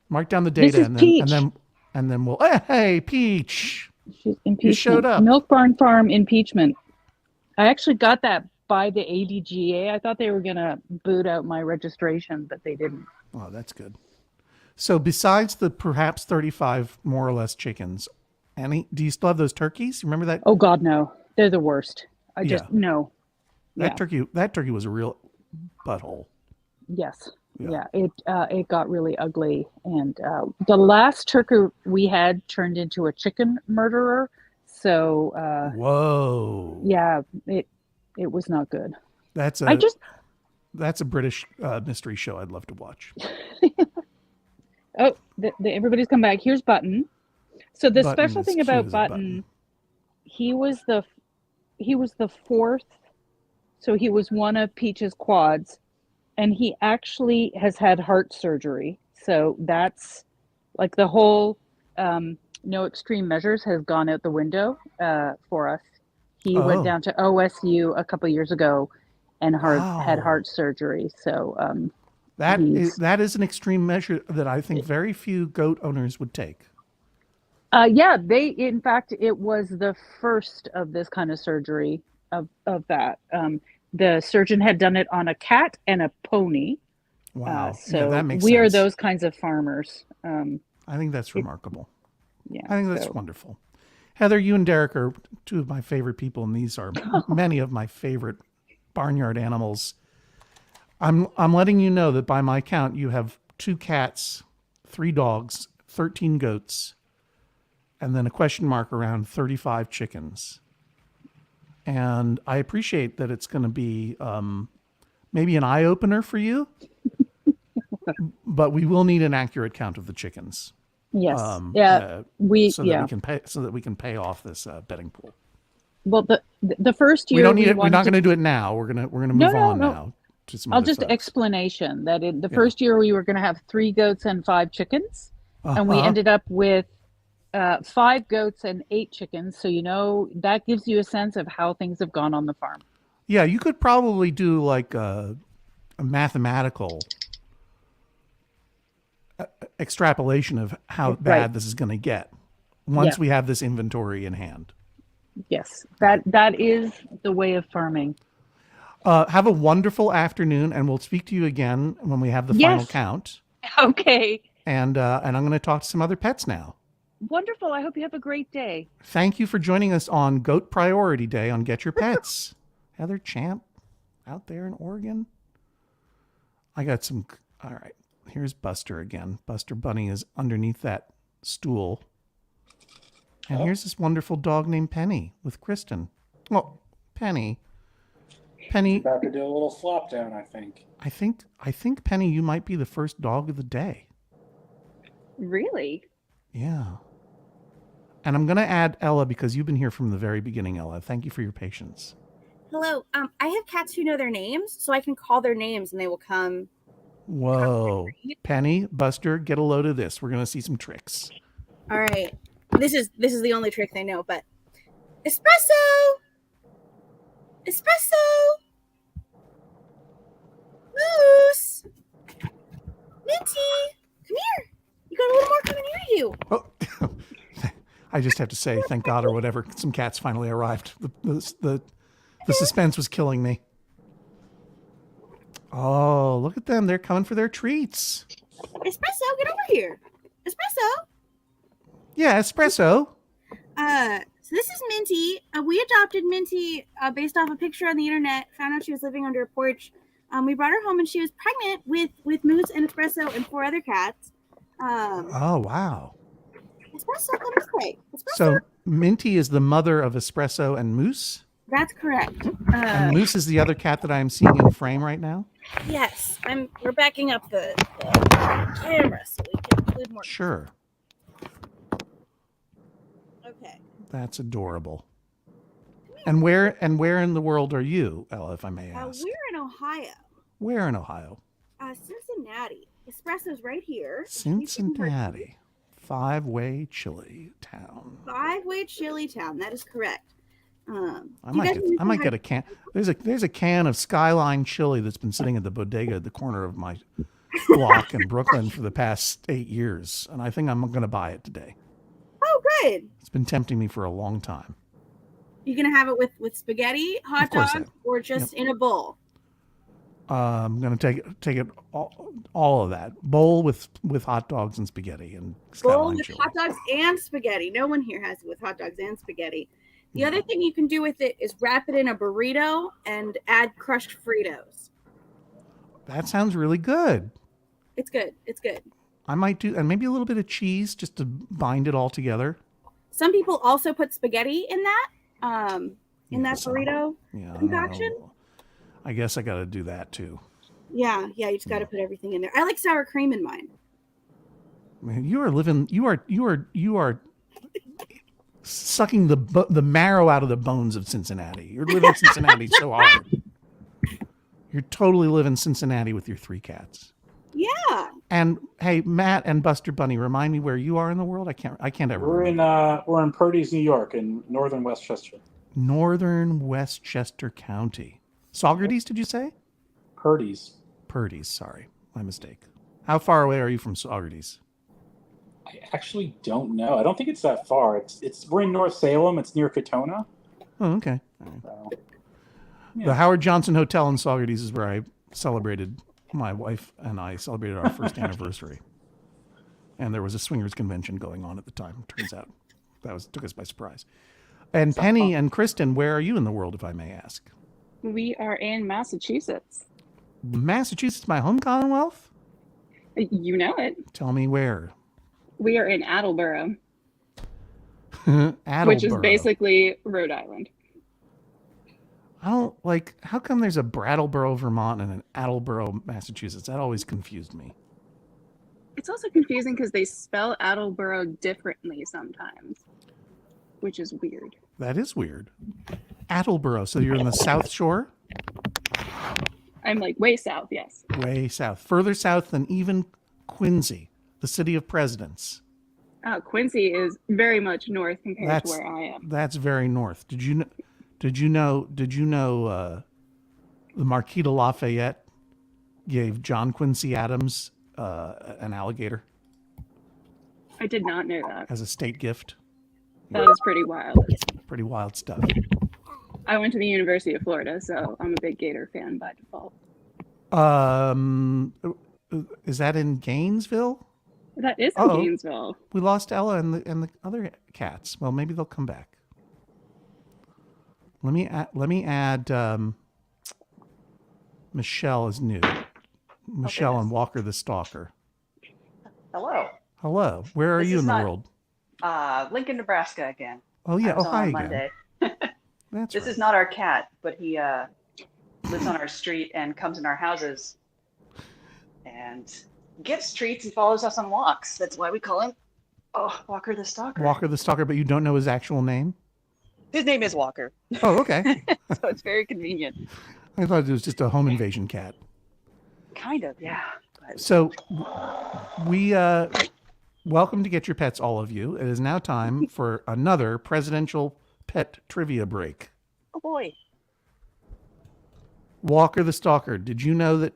Mark down the data, and then we'll. Hey, Peach! She's impeachment. You showed up. Milk Barn Farm impeachment. I actually got that by the ADGA. I thought they were gonna boot out my registration, but they didn't. Oh, that's good. So, besides the perhaps 35 more or less chickens, do you still have those turkeys? Remember that? Oh God, no! They're the worst. No. That turkey was a real butthole. Yes. Yeah, it got really ugly, and the last turkey we had turned into a chicken murderer. So whoa, yeah, it was not good. That's a British mystery show I'd love to watch. Oh, everybody's come back. Here's Button. So the special thing about Button, he was the fourth. So he was one of Peach's quads. And he actually has had heart surgery. So that's like the whole no extreme measures has gone out the window for us. He went down to OSU a couple of years ago and had heart surgery. So that is an extreme measure that I think very few goat owners would take. In fact, it was the first of this kind of surgery of that. The surgeon had done it on a cat and a pony. Wow. So that makes we sense. are those kinds of farmers. I think that's remarkable. Yeah. I think that's wonderful. Heather, you and Derek are two of my favorite people, and these are many of my favorite barnyard animals. I'm letting you know that by my count, you have 2 cats, 3 dogs, 13 goats, and then a question mark around 35 chickens. And I appreciate that it's going to be maybe an eye-opener for you, but we will need an accurate count of the chickens. Yes. So that we can pay off this betting pool. Well, the first year we don't need it. We're not going to do it now. We're gonna move on now. to some I'll other just folks. explanation that the first year we were going to have 3 goats and 5 chickens, and we ended up with 5 goats and 8 chickens. So, that gives you a sense of how things have gone on the farm. Yeah, you could probably do like a mathematical extrapolation of how bad this is going to get once we have this inventory in hand. Yes, that is the way of farming. Have a wonderful afternoon, and we'll speak to you again when we have the final count. Okay. And I'm going to talk to some other pets now. Wonderful. I hope you have a great day. Thank you for joining us on Goat Priority Day on Get Your Pets. Heather Champ out there in Oregon. I got some. All right. Here's Buster again. Buster Bunny is underneath that stool. And here's this wonderful dog named Penny with Kristen. Well, Penny. About to do a little flop down, I think. I think Penny, you might be the first dog of the day. Really? Yeah. And I'm going to add Ella because you've been here from the very beginning, Ella. Thank you for your patience. Hello. I have cats who know their names, so I can call their names and they will come. Whoa. Penny, Buster, get a load of this. We're going to see some tricks. All right. This is the only trick they know, but espresso. Espresso. Moose. Minty. Come here. You got a little more coming near you. Oh. I just have to say, thank God or whatever, some cats finally arrived. The suspense was killing me. Oh, look at them. They're coming for their treats. Espresso, get over here. Espresso. Yeah, espresso. So this is Minty. We adopted Minty based off a picture on the internet. Found out she was living under a porch. We brought her home and she was pregnant with Moose and Espresso and 4 other cats. Oh, wow. Espresso, come this way. Espresso. So Minty is the mother of Espresso and Moose? That's correct. And Moose is the other cat that I am seeing in frame right now? Yes. We're backing up the camera so we can include more. Sure. Okay. That's adorable. And where in the world are you, Ella, if I may ask? We're in Ohio. Where in Ohio? Cincinnati. Espresso's right here. Cincinnati. 5-way chili town. 5-way chili town. That is correct. I might get a can. There's a can of Skyline chili that's been sitting at the bodega at the corner of my block in Brooklyn for the past 8 years, and I think I'm going to buy it today. Oh, good. It's been tempting me for a long time. You gonna have it with spaghetti, hot dogs, or just in a bowl? I'm gonna take it all of that bowl with hot dogs and spaghetti and bowl with chili. hot dogs and spaghetti. No one here has it with hot dogs and spaghetti. The other thing you can do with it is wrap it in a burrito and add crushed Fritos. That sounds really good. It's good. It's good. I might do, and maybe a little bit of cheese just to bind it all together. Some people also put spaghetti in that burrito concoction. I guess I got to do that too. Yeah, you just got to put everything in there. I like sour cream in mine. Man, you are sucking the marrow out of the bones of Cincinnati. You're living Cincinnati so hard. You're totally living Cincinnati with your 3 cats. Yeah. And hey, Matt and Buster Bunny, remind me where you are in the world. I can't ever. We're in Purdy's, New York, in northern Westchester. Northern Westchester County. Saugerties, did you say? Purdy's. Sorry, my mistake. How far away are you from Saugerties? I actually don't know. I don't think it's that far. We're in North Salem. It's near Katona. Oh, okay. All right. So, The Howard Johnson Hotel in Saugerties is where I celebrated. My wife and I celebrated our first anniversary, and there was a swingers convention going on at the time. Turns out took us by surprise. And Penny and Kristen, where are you in the world, if I may ask? We are in Massachusetts. Massachusetts, my home Commonwealth? You know it. Tell me where. We are in Attleboro. Attleboro. Which is basically Rhode Island. How come there's a Brattleboro, Vermont and an Attleboro, Massachusetts? That always confused me. It's also confusing because they spell Attleboro differently sometimes, which is weird. That is weird. Attleboro. So you're in the South Shore? I'm like way south, yes. Way south. Further south than even Quincy, the city of presidents. Quincy is very much north compared to where I am. That's very north. Did you know the Marquis de Lafayette gave John Quincy Adams an alligator? I did not know that. As a state gift. That is pretty wild. Pretty wild stuff. I went to the University of Florida, so I'm a big gator fan by default. Is that in Gainesville? That is in Gainesville. We lost Ella and the other cats. Well, maybe they'll come back. Let me add Michelle is new. Michelle and Walker the Stalker. Hello. Hello. Where are you in the world? Lincoln, Nebraska again. Oh yeah. Oh hi on again. Monday. This is not our cat, but he lives on our street and comes in our houses and gets treats and follows us on walks. That's why we call him Walker the Stalker. Walker the Stalker, but you don't know his actual name? His name is Walker. Oh, okay. So it's very convenient. I thought it was just a home invasion cat. Kind of, yeah. So we welcome to Get Your Pets, all of you. It is now time for another presidential pet trivia break. Oh boy. Walker the Stalker, did you know that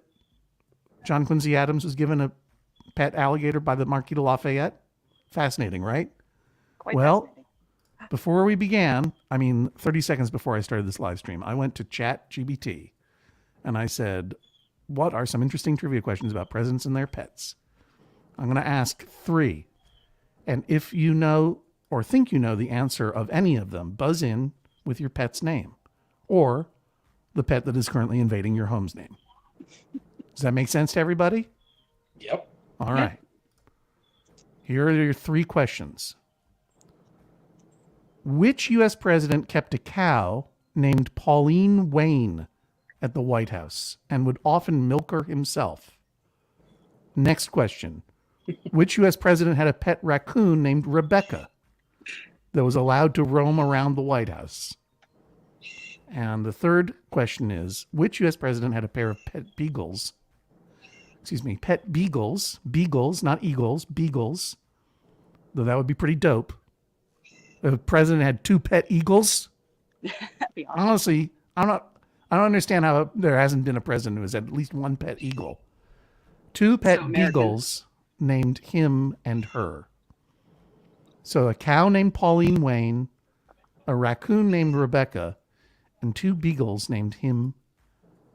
John Quincy Adams was given a pet alligator by the Marquis de Lafayette? Fascinating, right? Quite fascinating. Before we began, 30 seconds before I started this live stream, I went to ChatGPT and I said, what are some interesting trivia questions about presidents and their pets? I'm going to ask 3. And if you know or think you know the answer of any of them, buzz in with your pet's name or the pet that is currently invading your home's name. Does that make sense to everybody? Yep. All right. Here are your 3 questions. Which U.S. president kept a cow named Pauline Wayne at the White House and would often milk her himself? Next question. Which U.S. president had a pet raccoon named Rebecca that was allowed to roam around the White House? And the third question is, which U.S. president had a pair of pet beagles? Pet beagles, not eagles, beagles. Though that would be pretty dope. The president had 2 pet eagles. That'd be awesome. Honestly, I don't understand how there hasn't been a president who has had at least 1 pet eagle. 2 pet beagles named him and her. So a cow named Pauline Wayne, a raccoon named Rebecca, and 2 beagles named him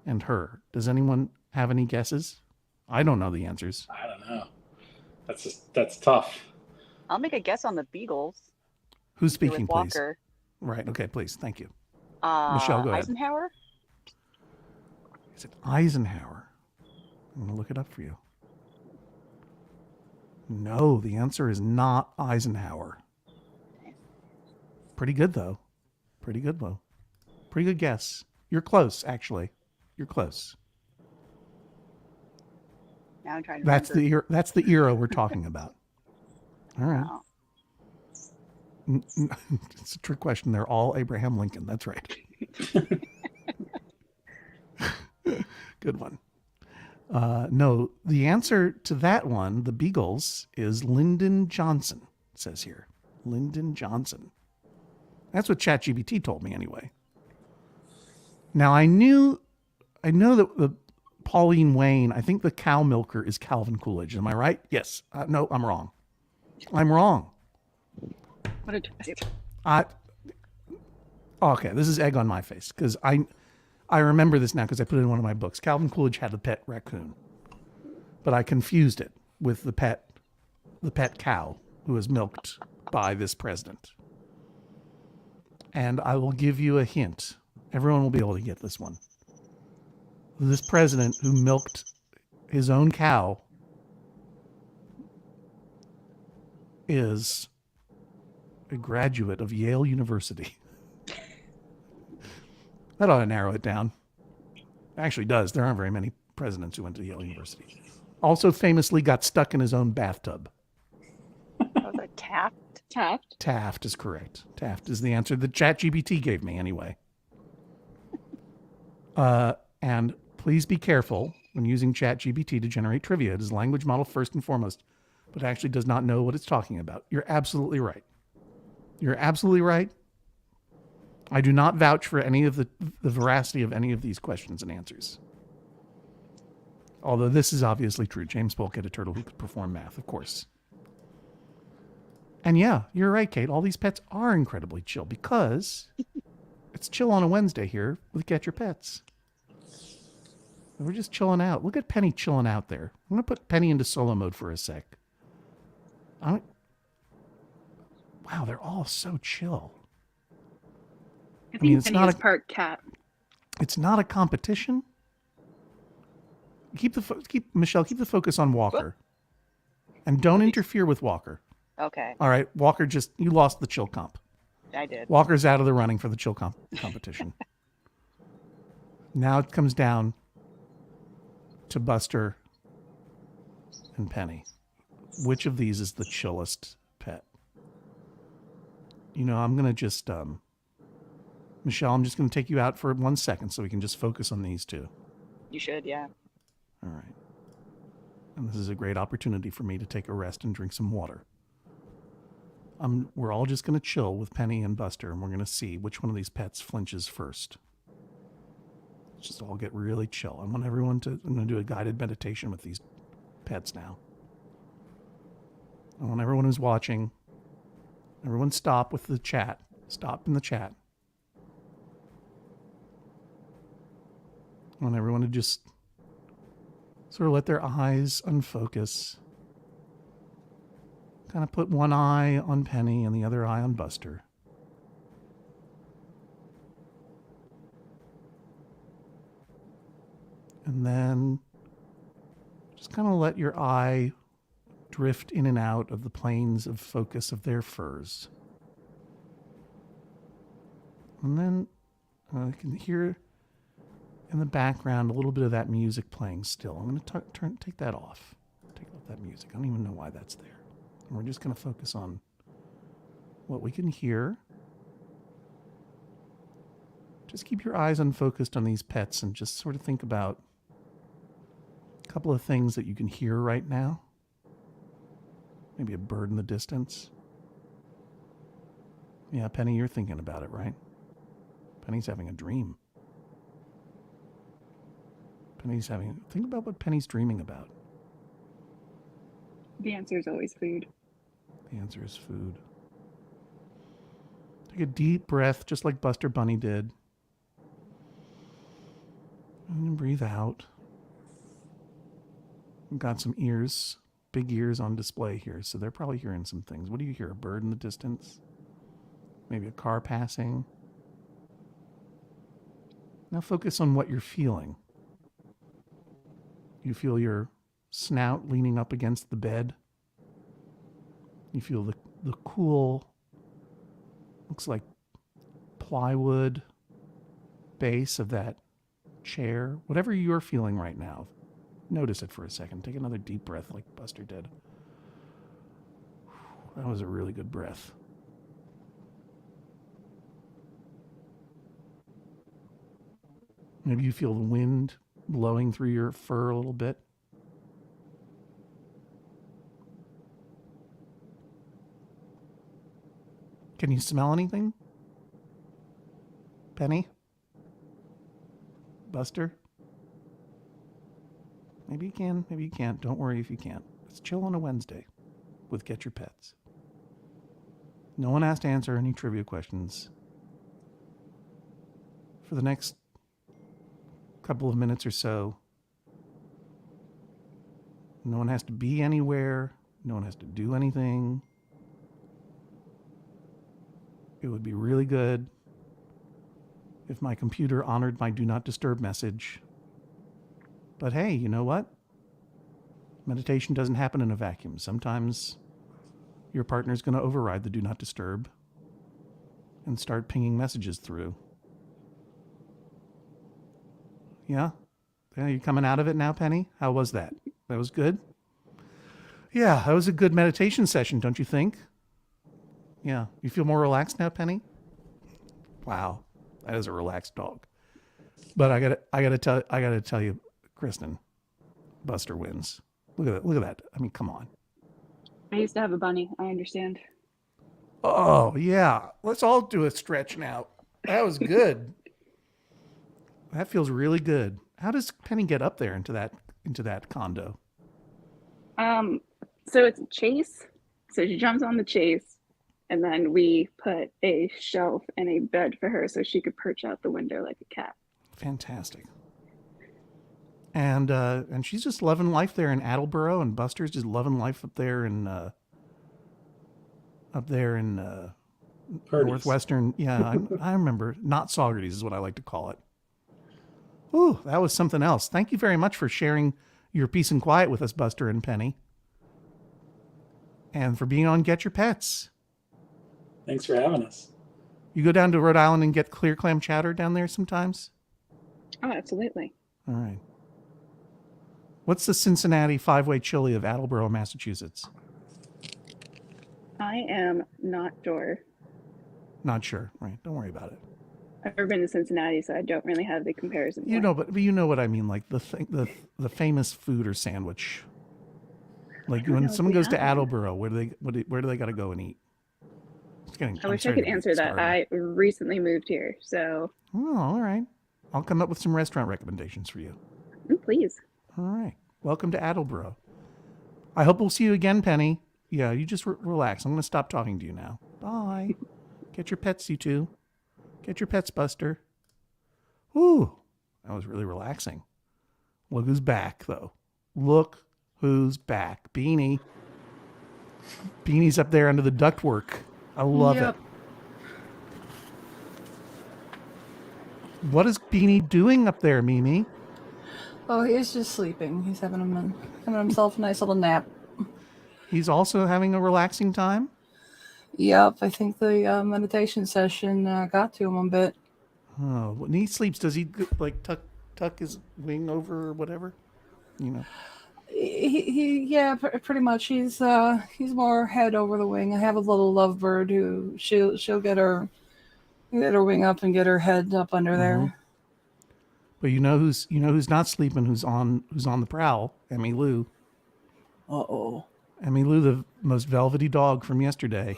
and her. Does anyone have any guesses? I don't know the answers. I don't know. That's tough. I'll make a guess on the beagles. Who's speaking, please? Walker. Right. Okay, please. Thank you. Michelle, go ahead. Eisenhower? Is it Eisenhower? I'm going to look it up for you. No, the answer is not Eisenhower. Pretty good, though. Pretty good guess. You're close, actually. You're close. Now I'm trying to remember. That's the era we're talking about. All right. Wow. It's a trick question. They're all Abraham Lincoln. That's right. Good one. No, the answer to that one, the beagles, is Lyndon Johnson, it says here. Lyndon Johnson. That's what ChatGPT told me anyway. Now, I know that the Pauline Wayne, I think the cow milker is Calvin Coolidge. Am I right? Yes. No, I'm wrong. I'm wrong. What a twist. Okay, this is egg on my face because I remember this now because I put it in one of my books. Calvin Coolidge had a pet raccoon, but I confused it with the pet cow who was milked by this president. And I will give you a hint. Everyone will be able to get this one. This president who milked his own cow is a graduate of Yale University. That ought to narrow it down. It actually does. There aren't very many presidents who went to Yale University. Also famously got stuck in his own bathtub. Was it Taft? Taft is correct. Taft is the answer that ChatGPT gave me anyway. And Please be careful when using ChatGPT to generate trivia. It is a language model first and foremost, but actually does not know what it's talking about. You're absolutely right. You're absolutely right. I do not vouch for any of the veracity of any of these questions and answers. Although this is obviously true. James Polk had a turtle who could perform math, of course. And yeah, you're right, Kate. All these pets are incredibly chill because it's chill on a Wednesday here with Get Your Pets. We're just chilling out. Look at Penny chilling out there. I'm going to put Penny into solo mode for a sec. Wow, they're all so chill. I mean, it's not a part cat. It's not a competition. Keep Michelle. Keep the focus on Walker, and don't interfere with Walker. Okay. All right, Walker. You lost the chill comp. I did. Walker's out of the running for the chill competition. Now it comes down to Buster and Penny. Which of these is the chillest pet? I'm going to just, Michelle, I'm just going to take you out for 1 second so we can just focus on these two. You should, yeah. All right. And this is a great opportunity for me to take a rest and drink some water. We're all just going to chill with Penny and Buster, and we're going to see which one of these pets flinches first. Let's just all get really chill. I'm going to do a guided meditation with these pets now. I want everyone who's watching, everyone stop with the chat. Stop in the chat. I want everyone to just sort of let their eyes unfocus. Kind of put one eye on Penny and the other eye on Buster. And then just kind of let your eye drift in and out of the planes of focus of their furs. And then I can hear in the background a little bit of that music playing still. I'm going to take that off. Take off that music. I don't even know why that's there. And we're just going to focus on what we can hear. Just keep your eyes unfocused on these pets and just sort of think about a couple of things that you can hear right now. Maybe a bird in the distance. Yeah, Penny, you're thinking about it, right? Penny's having a dream. Think about what Penny's dreaming about. The answer is always food. The answer is food. Take a deep breath, just like Buster Bunny did. And breathe out. We've got some ears, big ears on display here, so they're probably hearing some things. What do you hear? A bird in the distance? Maybe a car passing? Now focus on what you're feeling. You feel your snout leaning up against the bed. You feel the cool, looks like plywood base of that chair. Whatever you're feeling right now, notice it for a second. Take another deep breath like Buster did. That was a really good breath. Maybe you feel the wind blowing through your fur a little bit. Can you smell anything? Penny? Buster? Maybe you can, maybe you can't. Don't worry if you can't. It's chill on a Wednesday with Get Your Pets. No one has to answer any trivia questions. For the next couple of minutes or so, no one has to be anywhere. No one has to do anything. It would be really good if my computer honored my do not disturb message. But hey, you know what? Meditation doesn't happen in a vacuum. Sometimes your partner's going to override the do not disturb and start pinging messages through. Yeah? Are you coming out of it now, Penny? How was that? That was good? Yeah, that was a good meditation session, don't you think? Yeah. You feel more relaxed now, Penny? Wow. That is a relaxed dog. But I gotta tell you, Kristen, Buster wins. Look at that. I mean, come on. I used to have a bunny. I understand. Oh yeah, let's all do a stretch now. That was good. That feels really good. How does Penny get up there into that condo? So it's a chase. So she jumps on the chase, and then we put a shelf and a bed for her so she could perch out the window like a cat. Fantastic. And she's just loving life there in Attleboro, and Buster's just loving life up there in northwestern. Yeah, I remember. Not Saugerties is what I like to call it. Ooh, that was something else. Thank you very much for sharing your peace and quiet with us, Buster and Penny. And for being on Get Your Pets. Thanks for having us. You go down to Rhode Island and get clear clam chowder down there sometimes? Oh, absolutely. All right. What's the Cincinnati five-way chili of Attleboro, Massachusetts? I am not sure. Not sure. Right. Don't worry about it. I've never been to Cincinnati, so I don't really have the comparison. You know, but you know what I mean, like the famous food or sandwich. Like when someone goes to Attleboro, where do they got to go and eat? I wish I could answer that. I recently moved here, so. Oh, all right. I'll come up with some restaurant recommendations for you. Please. All right. Welcome to Attleboro. I hope we'll see you again, Penny. Yeah, you just relax. I'm going to stop talking to you now. Bye. Get your pets, you two. Get your pets, Buster. Ooh, that was really relaxing. Look who's back, though. Look who's back. Beanie. Beanie's up there under the ductwork. I love it. What is Beanie doing up there, Mimi? Oh, he's just sleeping. He's having himself a nice little nap. He's also having a relaxing time? Yep, I think the meditation session got to him a bit. Oh, when he sleeps, does he like tuck his wing over or whatever? You know. Yeah, pretty much. He's more head over the wing. I have a little lovebird who she'll get her wing up and get her head up under there. But you know who's not sleeping, who's on the prowl? Emmy Lou. Uh-oh. Emmy Lou, the most velvety dog from yesterday.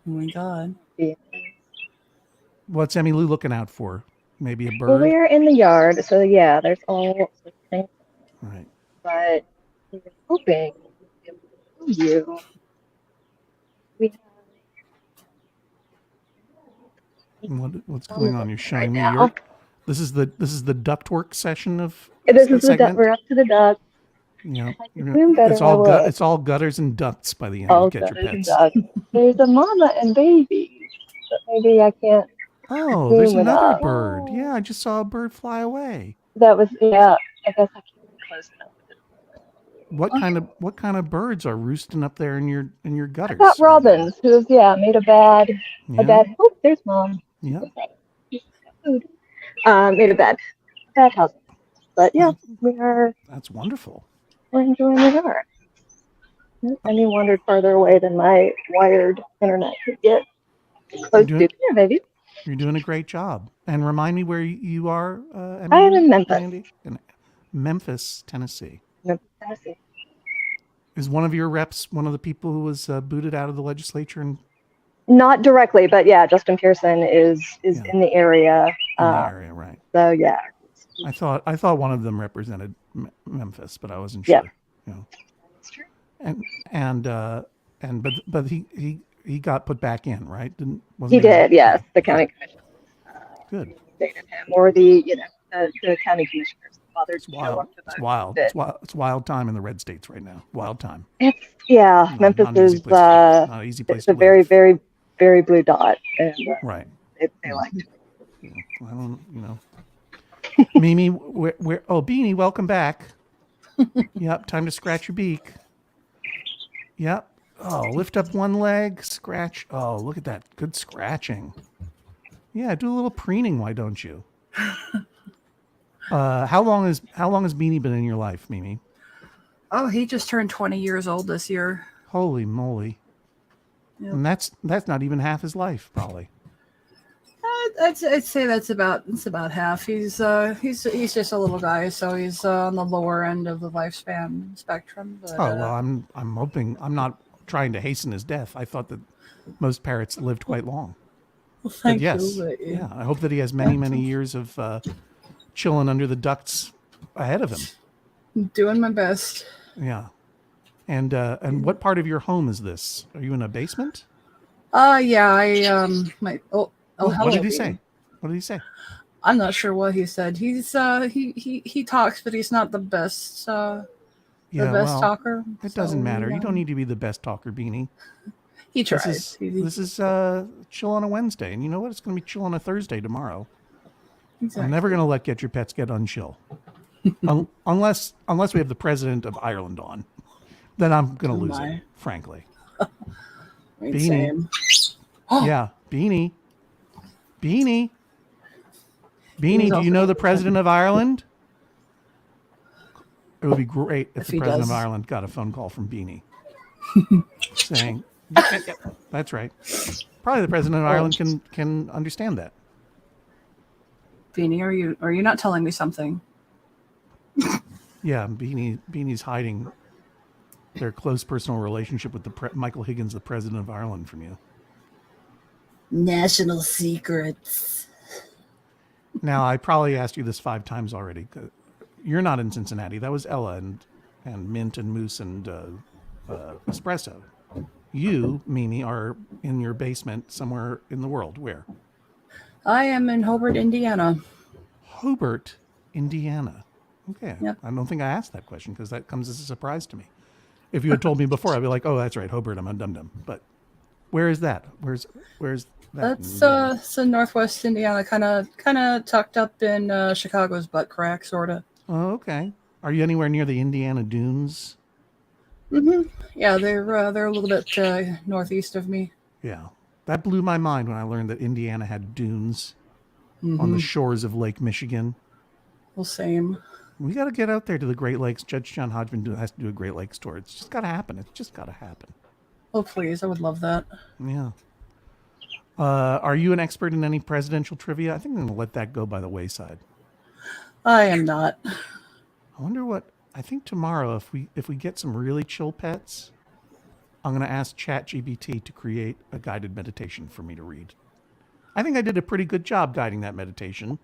Oh my God. Yeah. What's Emmy Lou looking out for? Maybe a bird? Well, we're in the yard, so yeah, there's all things. Right. But we were hoping you. What's going on? You're showing me now. your. This is the ductwork session of. This is the duct. We're up to the duct. Yeah, it's all gutters and ducts by the end. All of Get Your Pets. There's a mama and baby, but maybe I can't. Oh, there's another bird. Yeah, I just saw a bird fly away. That was I guess I can't close enough. What kind of birds are roosting up there in your gutters? I got robins who've made a bad. Oh, there's mom. Yeah. Made a bad house. But yeah, we are. That's wonderful. We're enjoying the yard. And you wandered farther away than my wired internet could get close to. Here, baby. You're doing a great job. And remind me where you are. I am in Memphis. Randy? In Memphis, Tennessee. Memphis, Tennessee. Is one of your reps one of the people who was booted out of the legislature? And not directly, but yeah, Justin Pearson is in the area. Right. So yeah. I thought one of them represented Memphis, but I wasn't sure. Yeah. That's true. But he got put back in, right? He did, yes. The county commission. Good. Stated him, or the county commissioners. It's wild. It's wild time in the red states right now. Wild time. Memphis is not an easy place. It's a very, very, very blue dot, and right. They like it. I don't, Mimi, Beanie, welcome back. Yep, time to scratch your beak. Yep. Oh, lift up one leg, scratch. Oh, look at that. Good scratching. Yeah, do a little preening, why don't you? How long has Beanie been in your life, Mimi? Oh, he just turned 20 years old this year. Holy moly. Yep. And that's not even half his life, probably. I'd say it's about half. He's just a little guy, so he's on the lower end of the lifespan spectrum. But, I'm hoping I'm not trying to hasten his death. I thought that most parrots lived quite long. Well, thank yes, you. Yeah, I hope that he has many years of chilling under the ducts ahead of him. I'm doing my best. Yeah, and what part of your home is this? Are you in a basement? Yeah, what did he say? What did he say? I'm not sure what he said. He's he talks, but he's not the best talker. It doesn't matter. You don't need to be the best talker, Beanie. He tries. This is chill on a Wednesday, and you know what? It's going to be chill on a Thursday tomorrow. Exactly. I'm never going to let Get Your Pets get unchill, unless we have the president of Ireland on. Then I'm going to lose it, frankly. Beanie. Yeah, Beanie. Beanie, do you know the president of Ireland? It would be great if the president of Ireland got a phone call from Beanie saying, yep, that's right. Probably the president of Ireland can understand that. Beanie, are you not telling me something? Yeah, Beanie's hiding their close personal relationship with Michael Higgins, the president of Ireland, from you. National secrets. Now, I probably asked you this 5 times already. You're not in Cincinnati. That was Ella and Mint and Moose and Espresso. You, Mimi, are in your basement somewhere in the world. Where? I am in Hobart, Indiana. Hobart, Indiana. Okay. Yep. I don't think I asked that question because that comes as a surprise to me. If you had told me before, I'd be like, oh, that's right, Hobart, I'm a dum-dum. But where is that? Where's that? That's Northwest Indiana, kind of tucked up in Chicago's butt crack, sort of. Oh, okay. Are you anywhere near the Indiana Dunes? Mm-hmm. Yeah, they're a little bit northeast of me. Yeah, that blew my mind when I learned that Indiana had dunes on the shores of Lake Michigan. Well, same. We got to get out there to the Great Lakes. Judge John Hodgman has to do a Great Lakes tour. It's just got to happen. It's just got to happen. Oh, please. I would love that. Yeah. Are you an expert in any presidential trivia? I think I'm going to let that go by the wayside. I am not. I wonder what... I think tomorrow, if we get some really chill pets, I'm going to ask ChatGPT to create a guided meditation for me to read. I think I did a pretty good job guiding that meditation.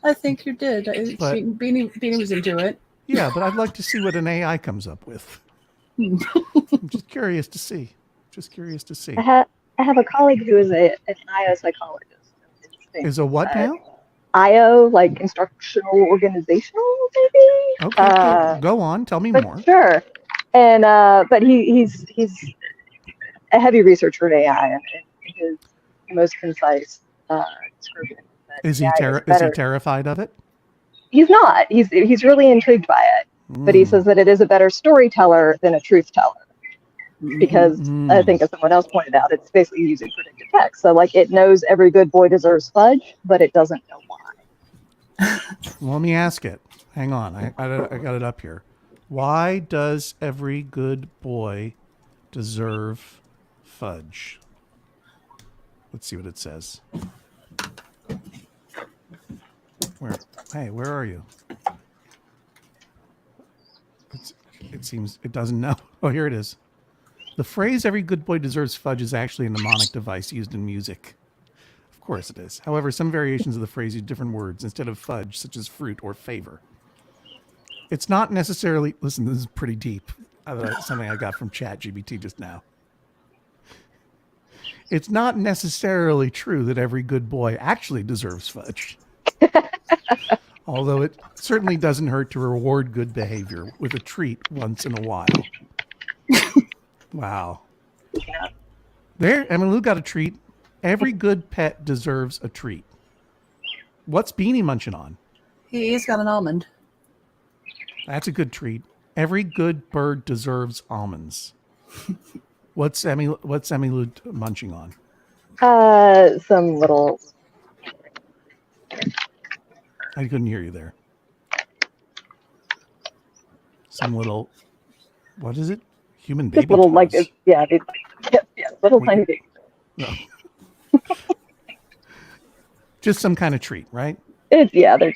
I think you did. Beanie was into it. Yeah, but I'd like to see what an AI comes up with. I'm just curious to see. I have a colleague who is an IO psychologist. Is a what now? IO, like instructional organizational, maybe. Okay, go on. Tell me more. Sure. And but he's a heavy researcher in AI, and his most concise description. Is he terrified of it? He's not. He's really intrigued by it, but he says that it is a better storyteller than a truth teller. Because I think, as someone else pointed out, it's basically using predictive text. So, like, it knows every good boy deserves fudge, but it doesn't know why. Well, let me ask it. Hang on. I got it up here. Why does every good boy deserve fudge? Let's see what it says. Where are you? It seems it doesn't know. Oh, here it is. The phrase "every good boy deserves fudge" is actually a mnemonic device used in music. Of course it is. However, some variations of the phrase use different words instead of fudge, such as fruit or favor. It's not necessarily... Listen, this is pretty deep. Something I got from ChatGPT just now. It's not necessarily true that every good boy actually deserves fudge. Although it certainly doesn't hurt to reward good behavior with a treat once in a while. Wow. There, Lou got a treat. Every good pet deserves a treat. What's Beanie munching on? He's got an almond. That's a good treat. Every good bird deserves almonds. What's Lou munching on? Some little... I couldn't hear you there. Some little... What is it? Human baby. Just little, toys. like, little tiny baby. No. Just some kind of treat, right? They're just little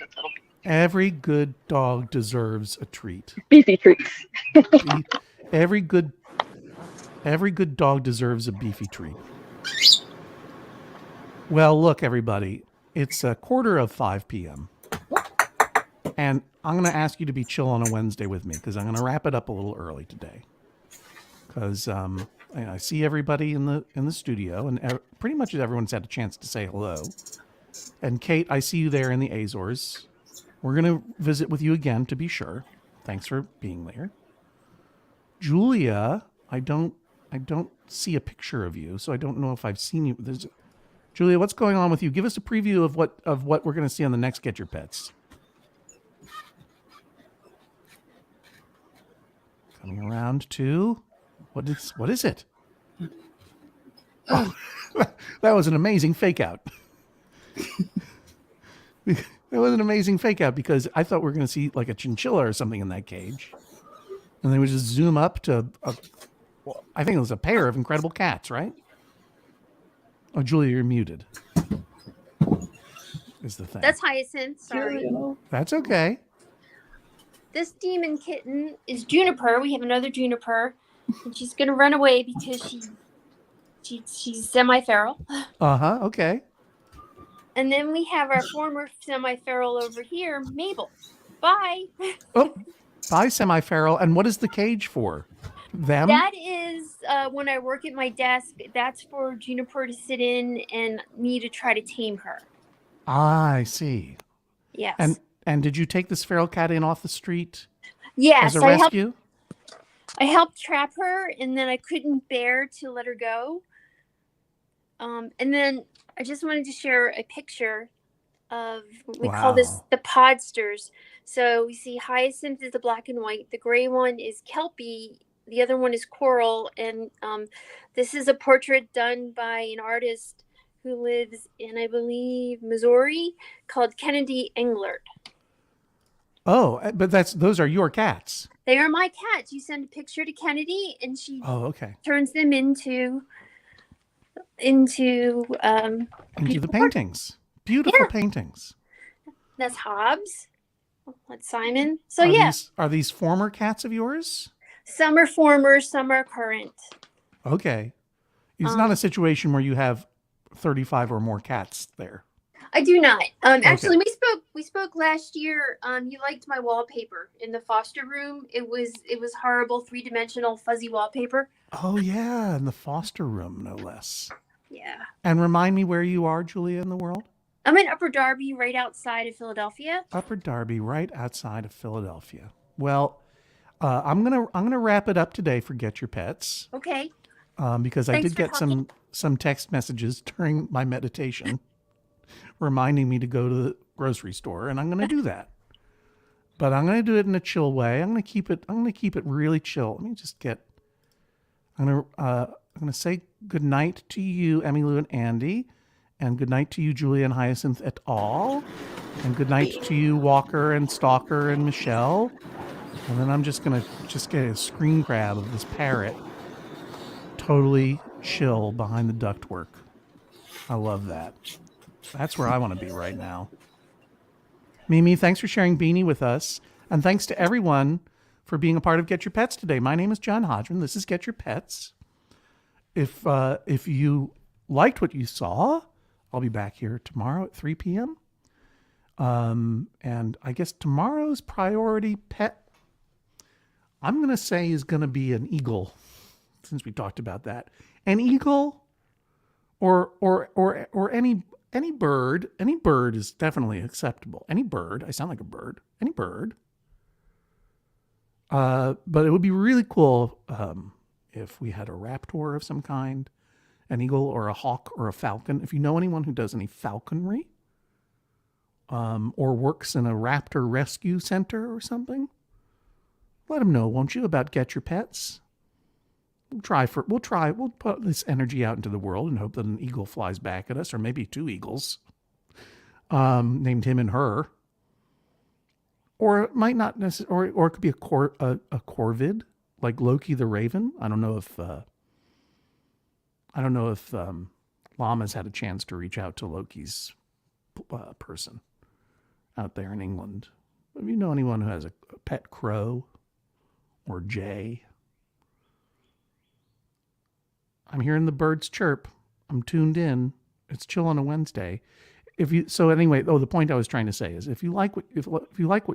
Every good dog deserves a treat. beefy treats. Every good dog deserves a beefy treat. Well, look, everybody, it's 4:45 p.m. And I'm going to ask you to be chill on a Wednesday with me because I'm going to wrap it up a little early today. Because I see everybody in the studio, and pretty much everyone's had a chance to say hello. And Kate, I see you there in the Azores. We're going to visit with you again to be sure. Thanks for being there. Julia, I don't see a picture of you, so I don't know if I've seen you. Julia, what's going on with you? Give us a preview of what we're going to see on the next Get Your Pets. Coming around to what is it? Oh, that was an amazing fake out. It was an amazing fake out because I thought we were going to see like a chinchilla or something in that cage. And they would just zoom up to, I think it was a pair of incredible cats, right? Oh, Julia, you're muted. Is the thing. That's Hyacinth, sorry. That's okay. This demon kitten is Juniper. We have another Juniper. And she's going to run away because she's semi-feral. Uh-huh, okay. And then we have our former semi-feral over here, Mabel. Bye. Oh, bye, semi-feral. And what is the cage for? Them? That is when I work at my desk. That's for Juniper to sit in and me to try to tame her. Ah, I see. Yes. And did you take this feral cat in off the street? Yes. As a rescue? I helped trap her, and then I couldn't bear to let her go. And then I just wanted to share a picture of, we call this the podsters. So we see Hyacinth is the black and white. The gray one is Kelpie. The other one is Coral. And this is a portrait done by an artist who lives in, I believe, Missouri, called Kennedy Englert. Oh, but those are your cats. They are my cats. You send a picture to Kennedy, and she turns them into the paintings. Beautiful paintings. That's Hobbs. That's Simon. So are these former cats of yours? Some are former, some are current. Okay. It's not a situation where you have 35 or more cats there. I do not. Actually, we spoke last year. You liked my wallpaper in the foster room. It was horrible, 3-dimensional fuzzy wallpaper. Oh yeah, in the foster room, no less. Yeah. And remind me where you are, Julia, in the world? I'm in Upper Darby, right outside of Philadelphia. Upper Darby, right outside of Philadelphia. Well, I'm gonna wrap it up today for Get Your Pets. Okay. Because I did get some text messages during my meditation reminding me to go to the grocery store, and I'm going to do that. But I'm going to do it in a chill way. I'm going to keep it really chill. Let me just I'm going to say good night to you, Emmy Lou and Andy, and good night to you, Julia and Hyacinth et al. And good night to you, Walker and Stalker and Michelle. And then I'm just going to get a screen grab of this parrot totally chill behind the ductwork. I love that. That's where I want to be right now. Mimi, thanks for sharing Beanie with us. And thanks to everyone for being a part of Get Your Pets today. My name is John Hodgman. This is Get Your Pets. If you liked what you saw, I'll be back here tomorrow at 3 p.m. And I guess tomorrow's priority pet, I'm going to say, is going to be an eagle, since we talked about that. An eagle or any bird. Any bird is definitely acceptable. Any bird. I sound like a bird. Any bird. But it would be really cool if we had a raptor of some kind, an eagle or a hawk or a falcon. If you know anyone who does any falconry, or works in a raptor rescue center or something, let them know, won't you, about Get Your Pets. We'll put this energy out into the world and hope that an eagle flies back at us, or maybe 2 eagles, named him and her. Or it might not necessarily, or it could be a corvid, like Loki the Raven. I don't know if Llama's had a chance to reach out to Loki's person out there in England. If you know anyone who has a pet crow or jay, I'm hearing the birds chirp. I'm tuned in. It's chill on a Wednesday. The point I was trying to say is if you like what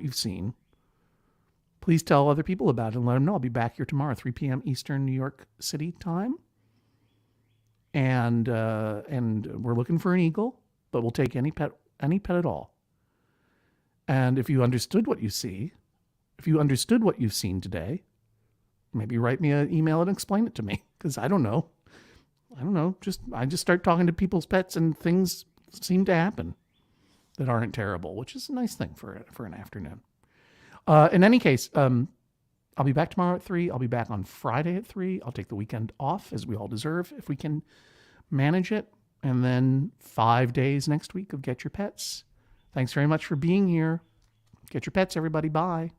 you've seen, please tell other people about it and let them know. I'll be back here tomorrow, 3 p.m. Eastern New York City time. And we're looking for an eagle, but we'll take any pet at all. And if you understood what you've seen today, maybe write me an email and explain it to me, because I don't know. I just start talking to people's pets and things seem to happen that aren't terrible, which is a nice thing for an afternoon. In any case, I'll be back tomorrow at 3. I'll be back on Friday at 3. I'll take the weekend off, as we all deserve, if we can manage it. And then 5 days next week of Get Your Pets. Thanks very much for being here. Get your pets, everybody. Bye.